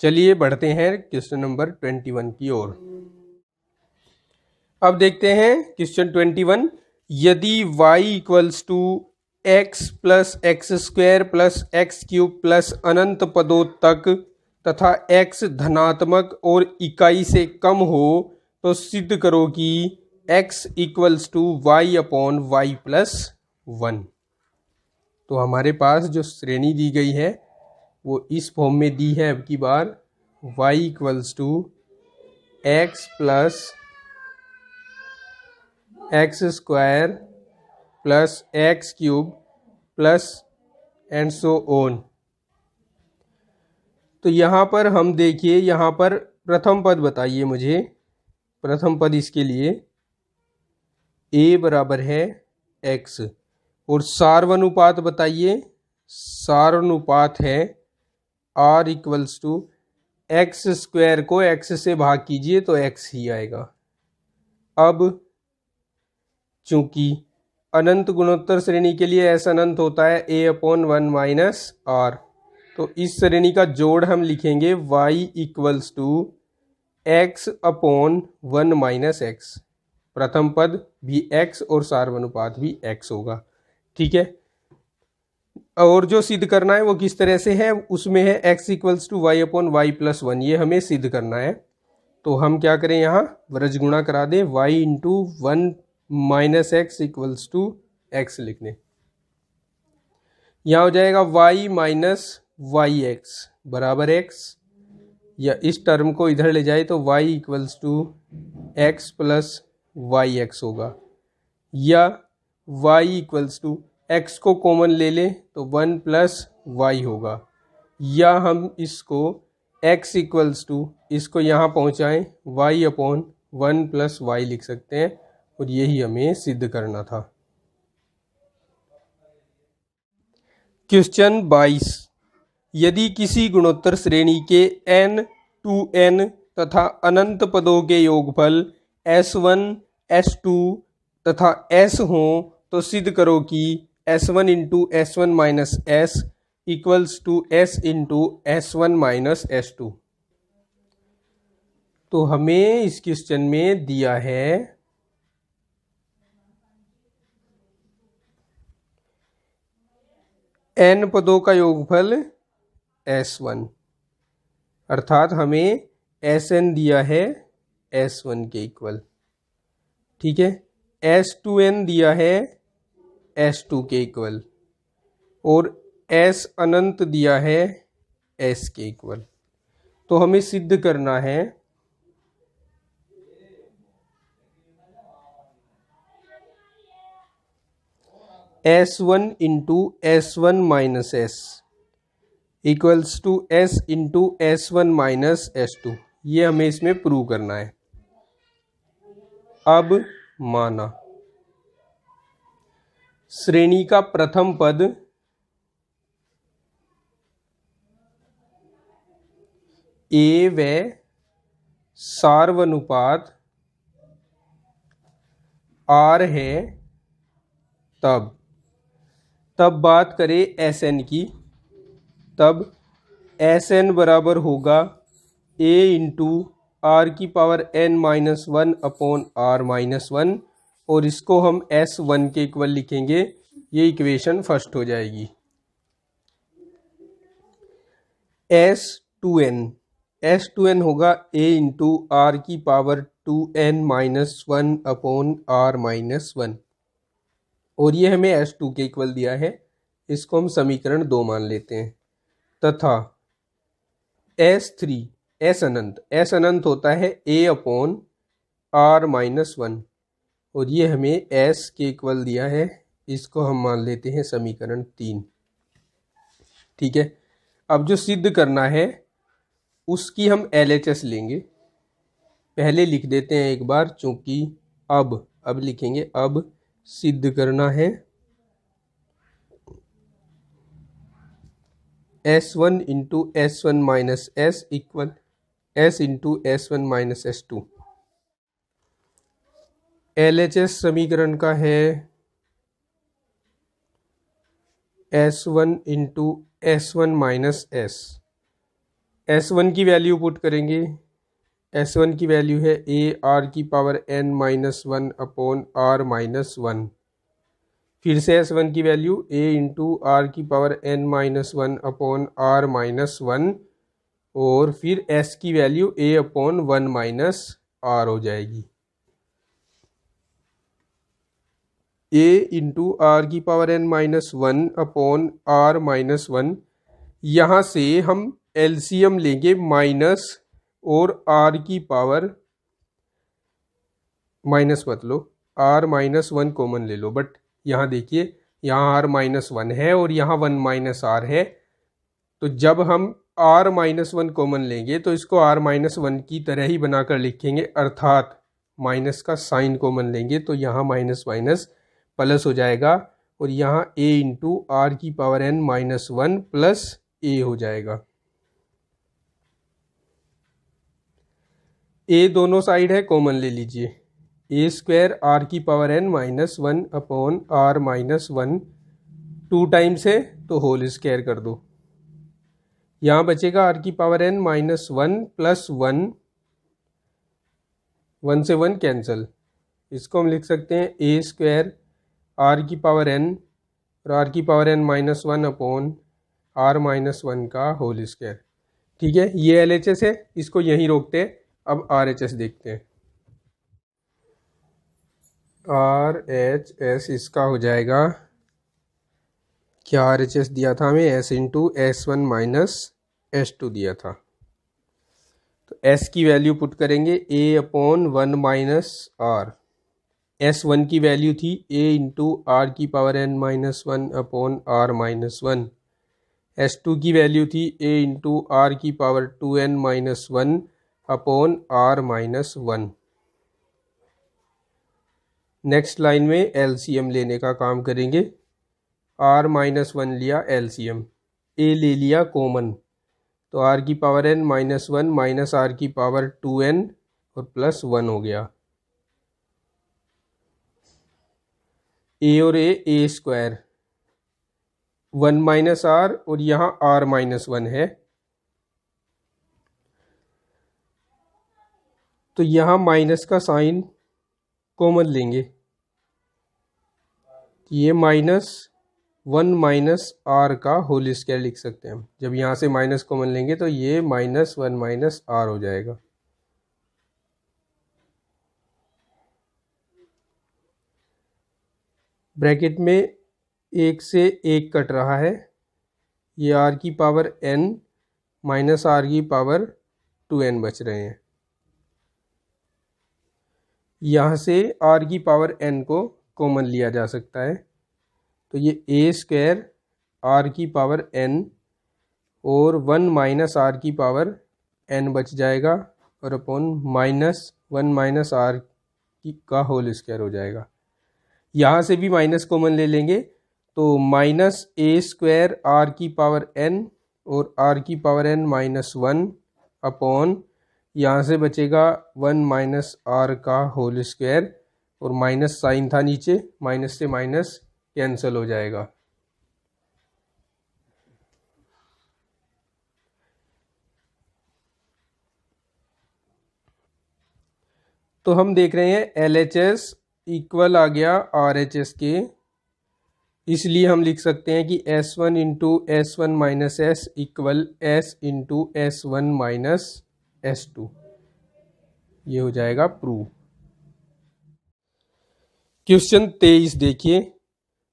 चलिए बढ़ते हैं क्वेश्चन नंबर 21 की ओर। अब देखते हैं क्वेश्चन 21। यदि y = x + x² + x³ + अनंत पदों तक तथा x धनात्मक और इकाई से कम हो तो सिद्ध करो कि x = y/y + 1। तो हमारे पास जो श्रेणी दी गई है वो इस फॉर्म में दी है। अब की बार y = x + x² + x³ + and so on. तो यहाँ पर हम देखिए, यहाँ पर प्रथम पद बताइए मुझे। प्रथम पद इसके लिए a बराबर है x, और सार्वनुपात बताइए। सार्वनुपात है r = x² को x से भाग कीजिए तो x ही आएगा। अब चूंकि अनंत गुणोत्तर श्रेणी के लिए s अनंत होता है a/1 - r, तो इस श्रेणी का जोड़ हम लिखेंगे y = x/1 - x। प्रथम पद भी x और सार्वनुपात भी x होगा। ठीक है, और जो सिद्ध करना है वो किस तरह से है, उसमें है x = y/y + 1। ये हमें सिद्ध करना है। तो हम क्या करें, यहाँ व्रज गुणा करा दें, y × 1 - x = x लिख लें। यहाँ हो जाएगा y - yx बराबर x, या इस टर्म को इधर ले जाए तो y = x + yx होगा, या y = x को कॉमन ले लें तो 1 + y होगा, या हम इसको x = इसको यहाँ पहुँचाएँ y/1 + y लिख सकते हैं, और यही हमें सिद्ध करना था। क्वेश्चन 22। यदि किसी गुणोत्तर श्रेणी के n 2n तथा अनंत पदों के योगफल s1 s2 तथा s हों तो सिद्ध करो कि s1 × s1 - s = s × s1 - s2। तो हमें इस क्वेश्चन में दिया है n पदों का योगफल s1, अर्थात हमें sn दिया है s1 के इक्वल। ठीक है, s2n दिया है s2 के इक्वल, और s अनंत दिया है s के इक्वल। तो हमें सिद्ध करना है s1 × s1 - s = s × s1 - s2। ये हमें इसमें प्रूव करना है। अब माना श्रेणी का प्रथम पद a व सार्वनुपात r है, तब बात करें Sn की, तब Sn बराबर होगा a × आर की power n minus one upon are minus one, और इसको हम S1 के इक्वल लिखेंगे। ये इक्वेशन फर्स्ट हो जाएगी। S2n होगा a इंटू आर की power 2n minus one upon are minus one, और ये हमें S2 के इक्वल दिया है, इसको हम समीकरण 2 मान लेते हैं। तथा S3 S अनंत होता है a upon are minus one, और ये हमें S के इक्वल दिया है, इसको हम मान लेते हैं समीकरण 3। ठीक है, अब जो सिद्ध करना है उसकी हम LHS लेंगे। पहले लिख देते हैं एक बार, चूंकि अब लिखेंगे, अब सिद्ध करना है S1 into S1 minus S equal S into S1 minus S2। LHS समीकरण का है S1 into S1 minus S। S1 की वैल्यू पुट करेंगे, S1 की वैल्यू है a आर की power n minus one upon are minus one. फिर से S1 की वैल्यू a इंटू आर की power n minus one upon are minus one, और फिर S की value a upon one minus R हो जाएगी। a इंटू आर की power n minus one upon are minus one, यहाँ से हम LCM लेंगे माइनस, और r की पावर माइनस मत लो, r माइनस वन कॉमन ले लो। बट यहाँ देखिए, यहाँ r माइनस वन है और यहाँ वन माइनस आर है, तो जब हम r माइनस वन कॉमन लेंगे तो इसको r माइनस वन की तरह ही बनाकर लिखेंगे, अर्थात माइनस का साइन कॉमन लेंगे, तो यहाँ माइनस माइनस प्लस हो जाएगा, और यहाँ a इंटू आर की power n minus one plus a हो जाएगा। a दोनों साइड है, कॉमन ले लीजिए, a स्क्वायर आर की power n minus one upon are minus one, two times है तो होल स्क्वायर कर दो। यहाँ बचेगा आर की power n minus one plus one, one से वन कैंसल, इसको हम लिख सकते हैं a स्क्वायर आर की पावर n और आर की power n minus one upon are minus one का होल स्क्वायर। ठीक है, ये LHS है, इसको यहीं रोकते हैं। अब RHS देखते हैं। RHS इसका हो जाएगा, क्या RHS दिया था हमें, S into S1 minus S2 दिया था, तो S की वैल्यू पुट करेंगे a upon one minus r. S1 की वैल्यू थी a इंटू आर की power n minus one upon are minus one. S2 की वैल्यू थी a इंटू आर की power 2n minus one upon are minus one. Next line में LCM लेने का काम करेंगे। r माइनस वन लिया LCM, a ले लिया कॉमन, तो r की power n minus one minus are की पावर 2n और प्लस वन हो गया। a और a square, one minus r, और यहाँ r माइनस वन है, तो यहाँ माइनस का साइन कॉमन लेंगे, ये माइनस वन माइनस आर का होल स्क्वायर लिख सकते हैं हम। जब यहाँ से माइनस कॉमन लेंगे तो ये माइनस वन माइनस आर हो जाएगा। ब्रैकेट में एक से एक कट रहा है, ये आर की पावर n माइनस आर की पावर 2n बच रहे हैं। यहाँ से r की पावर n को कॉमन लिया जा सकता है, तो ये a स्क्वायर r की पावर n और वन माइनस आर की पावर n बच जाएगा, और upon minus one minus r का होल स्क्वायर हो जाएगा। यहाँ से भी माइनस कॉमन ले लेंगे, तो माइनस a स्क्वायर आर की पावर n और r की power n minus one upon, यहाँ से बचेगा वन माइनस आर का होल स्क्वायर, और माइनस साइन था नीचे, माइनस से माइनस कैंसिल हो जाएगा। तो हम देख रहे हैं LHS इक्वल आ गया RHS के, इसलिए हम लिख सकते हैं कि S1 into S1 minus S equal S into S1 minus S2। ये हो जाएगा प्रूव। क्वेश्चन 23 देखिए,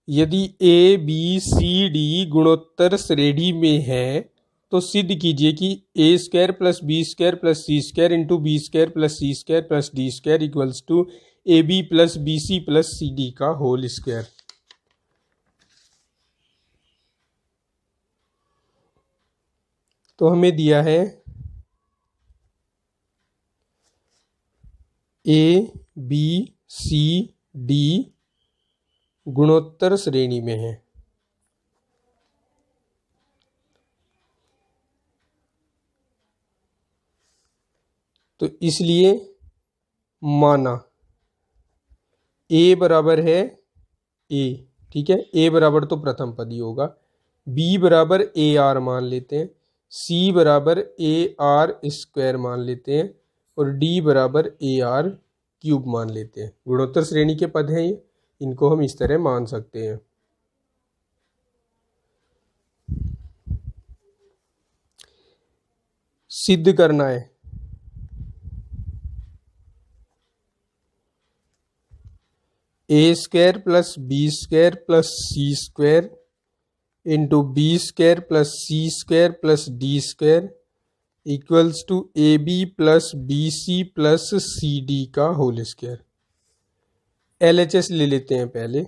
यदि A B C D गुणोत्तर श्रेणी में है तो सिद्ध कीजिए कि A square plus B square plus C square into B square plus C square plus D square equals to AB plus BC plus CD का होल स्क्वायर। तो हमें दिया है A B C D गुणोत्तर श्रेणी में है। तो इसलिए माना A बराबर है A, ठीक है, A बराबर तो प्रथम पद ही होगा, B बराबर AR मान लेते हैं, C बराबर AR स्क्वायर मान लेते हैं और D बराबर AR क्यूब मान लेते हैं। गुणोत्तर श्रेणी के पद हैं ये, इनको हम इस तरह मान सकते हैं। सिद्ध करना है A square plus B square plus C square into B square plus C square plus D square equals to AB plus BC plus CD का होल स्क्वायर। LHS ले लेते हैं पहले।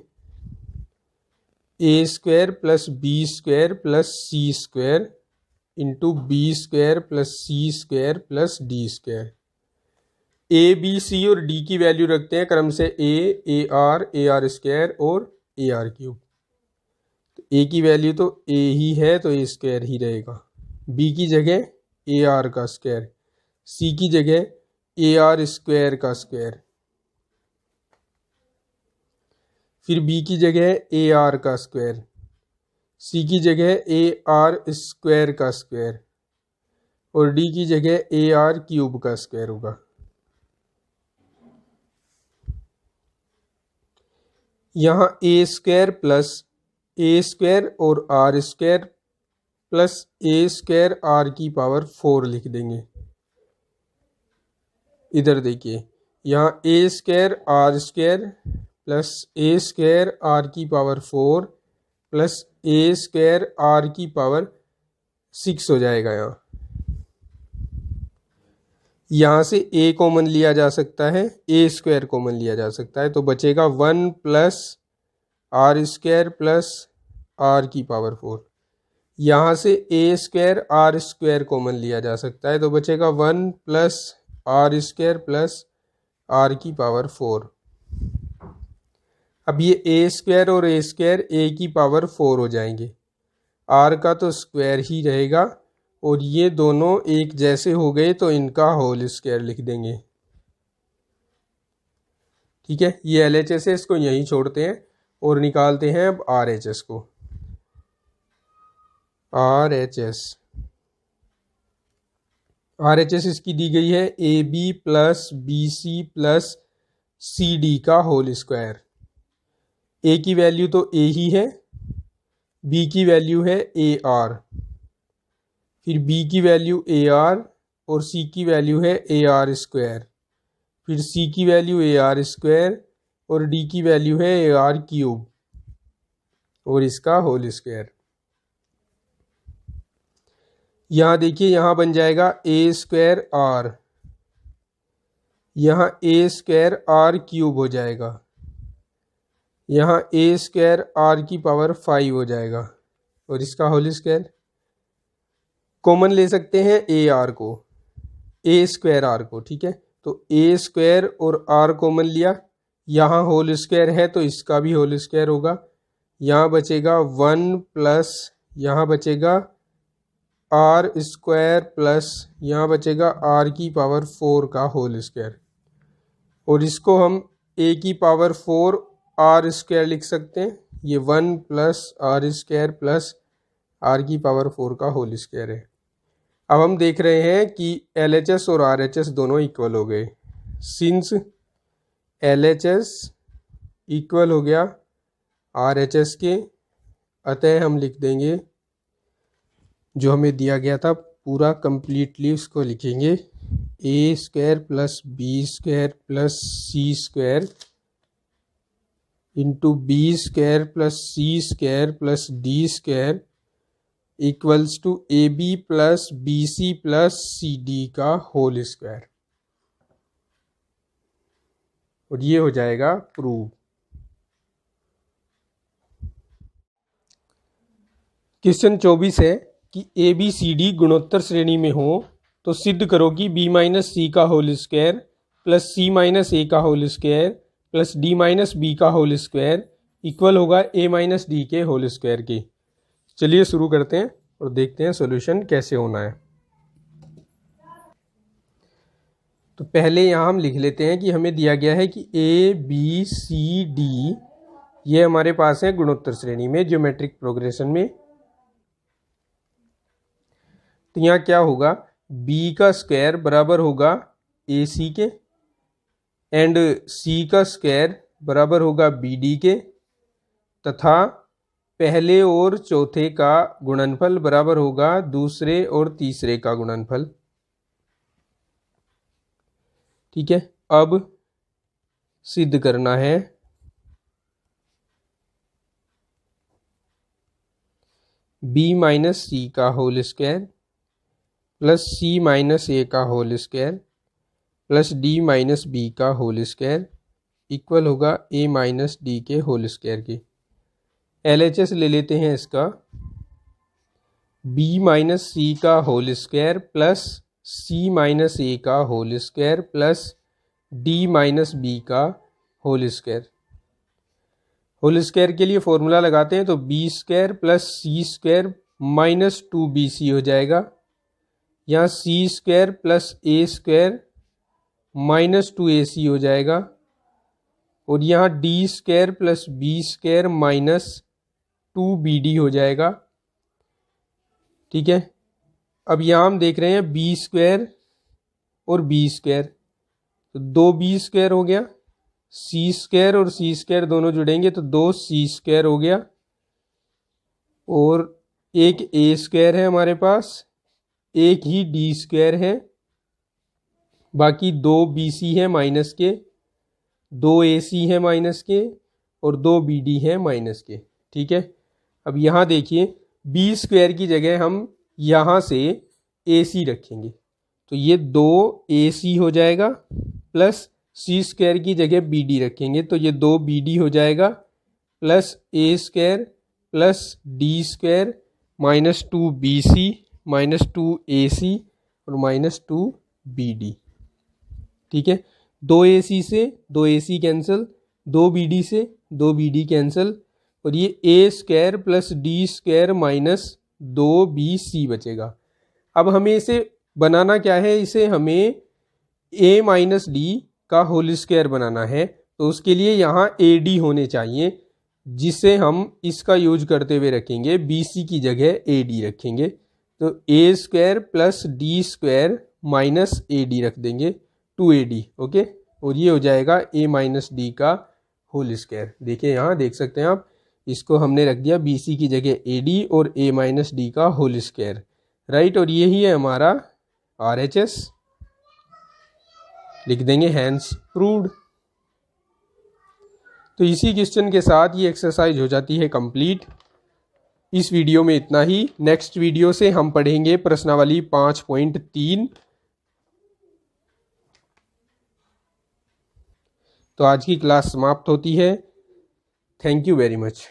A square plus B square plus C square into B square plus C square plus D square. A B C और D की value रखते हैं क्रम से AR स्क्वायर और AR क्यूब। तो A की वैल्यू तो A ही है तो A स्क्वायर ही रहेगा, B की जगह AR का स्क्वायर, C की जगह AR स्क्वायर का स्क्वायर, फिर B की जगह AR का स्क्वायर, C की जगह AR स्क्वायर का स्क्वायर और D की जगह AR क्यूब का स्क्वायर होगा। यहाँ A square plus A square और R square plus A square R की पावर 4 लिख देंगे। इधर देखिए, यहाँ A square R square plus A square R की power 4 plus A square R की पावर 6 हो जाएगा। यहाँ से A कॉमन लिया जा सकता है, A स्क्वायर कॉमन लिया जा सकता है, तो बचेगा 1 plus R square plus R की पावर 4। यहाँ से A square R square common लिया जा सकता है, तो बचेगा 1 plus R square plus R की पावर 4। अब ये A स्क्वायर और A स्क्वायर A की पावर 4 हो जाएंगे, R का तो स्क्वायर ही रहेगा और ये दोनों एक जैसे हो गए तो इनका होल स्क्वायर लिख देंगे। ठीक है, ये LHS है, इसको यहीं छोड़ते हैं और निकालते हैं अब RHS को। RHS इसकी दी गई है AB plus BC plus CD का होल स्क्वायर। A की वैल्यू तो A ही है, B की वैल्यू है AR, फिर B की वैल्यू AR और C की वैल्यू है AR स्क्वायर, फिर C की वैल्यू AR स्क्वायर और D की वैल्यू है AR क्यूब और इसका होल स्क्वायर। यहाँ देखिए, यहाँ बन जाएगा A स्क्वायर R, यहाँ A स्क्वायर R क्यूब हो जाएगा, यहाँ A स्क्वायर R की पावर 5 हो जाएगा और इसका होल स्क्वायर। कॉमन ले सकते हैं AR को, A स्क्वायर R को, ठीक है, तो A स्क्वायर और R कॉमन लिया, यहाँ होल स्क्वायर है तो इसका भी होल स्क्वायर होगा। यहाँ बचेगा 1 प्लस यहाँ बचेगा R स्क्वायर प्लस यहाँ बचेगा R की पावर 4 का होल स्क्वायर और इसको हम A की पावर 4 R स्क्वायर लिख सकते हैं। ये 1 plus R square plus R की पावर 4 का होल स्क्वायर है। अब हम देख रहे हैं कि LHS और RHS दोनों इक्वल हो गए। सिंस LHS इक्वल हो गया RHS के, अतः हम लिख देंगे जो हमें दिया गया था पूरा कंप्लीटली उसको लिखेंगे A square plus B square plus C square into B square plus C square plus D square equals to A B plus B C plus C D का होल स्क्वायर, और ये हो जाएगा प्रूव। क्वेश्चन 24 है कि A B C D गुणोत्तर श्रेणी में हो तो सिद्ध करो कि बी माइनस सी का whole square plus c minus a का whole square plus d minus B का होल स्क्वायर इक्वल होगा ए माइनस डी के होल स्क्वायर के। चलिए शुरू करते हैं और देखते हैं सॉल्यूशन कैसे होना है। तो पहले यहाँ हम लिख लेते हैं कि हमें दिया गया है कि ए बी सी डी ये हमारे पास है गुणोत्तर श्रेणी में ज्योमेट्रिक प्रोग्रेशन में। तो यहाँ क्या होगा, b का स्क्वायर बराबर होगा ए सी के एंड c का स्क्वायर बराबर होगा बी डी के, तथा पहले और चौथे का गुणनफल बराबर होगा दूसरे और तीसरे का गुणनफल। ठीक है, अब सिद्ध करना है b माइनस सी का whole square plus c minus a का whole square plus d minus B का होल स्क्वायर इक्वल होगा ए माइनस डी के होल स्क्वायर के। LHS ले लेते हैं इसका, b माइनस सी का whole square plus c minus a का whole square plus d minus B का होल स्क्वायर। होल स्क्वायर के लिए फॉर्मूला लगाते हैं तो बी स्क्वायर प्लस सी स्क्वायर माइनस 2bc हो जाएगा। यहाँ सी स्क्वायर प्लस ए स्क्वायर माइनस 2ac हो जाएगा, और यहाँ d square plus B square minus 2bd हो जाएगा। ठीक है, अब यहाँ हम देख रहे हैं बी स्क्वायर और बी स्क्वायर, तो 2b स्क्वायर हो गया, सी स्क्वायर और सी स्क्वायर दोनों जुड़ेंगे तो 2c स्क्वायर हो गया, और एक ए स्क्वायर है हमारे पास, एक ही डी स्क्वायर है, बाकी 2bc है माइनस के, 2ac है माइनस के, और 2bd है माइनस के। ठीक है, अब यहाँ देखिए बी स्क्वायर की जगह हम यहाँ से ac रखेंगे तो ये 2ac हो जाएगा, प्लस सी स्क्वायर की जगह bd रखेंगे तो ये 2bd हो जाएगा, प्लस ए square plus D square minus 2bc minus 2ac और माइनस 2bd। ठीक है, 2ac से 2ac कैंसिल, 2bd से 2bd कैंसिल, और ये A square plus D square minus 2bc बचेगा। अब हमें इसे बनाना क्या है, इसे हमें a माइनस डी का होल स्क्वायर बनाना है, तो उसके लिए यहाँ AD होने चाहिए, जिसे हम इसका यूज करते हुए रखेंगे BC की जगह AD रखेंगे, तो A square plus D square minus AD रख देंगे 2AD। ओके, और ये हो जाएगा a माइनस डी का होल स्क्वायर। देखिए यहाँ देख सकते हैं आप, इसको हमने रख दिया BC की जगह AD और a माइनस डी का होल स्क्वायर, राइट, और यही है हमारा RHS। लिख देंगे हैंस प्रूव्ड। तो इसी क्वेश्चन के साथ ये एक्सरसाइज हो जाती है कंप्लीट। इस वीडियो में इतना ही। नेक्स्ट वीडियो से हम पढ़ेंगे प्रश्नावली 5.3। तो आज की क्लास समाप्त होती है। Thank you very much.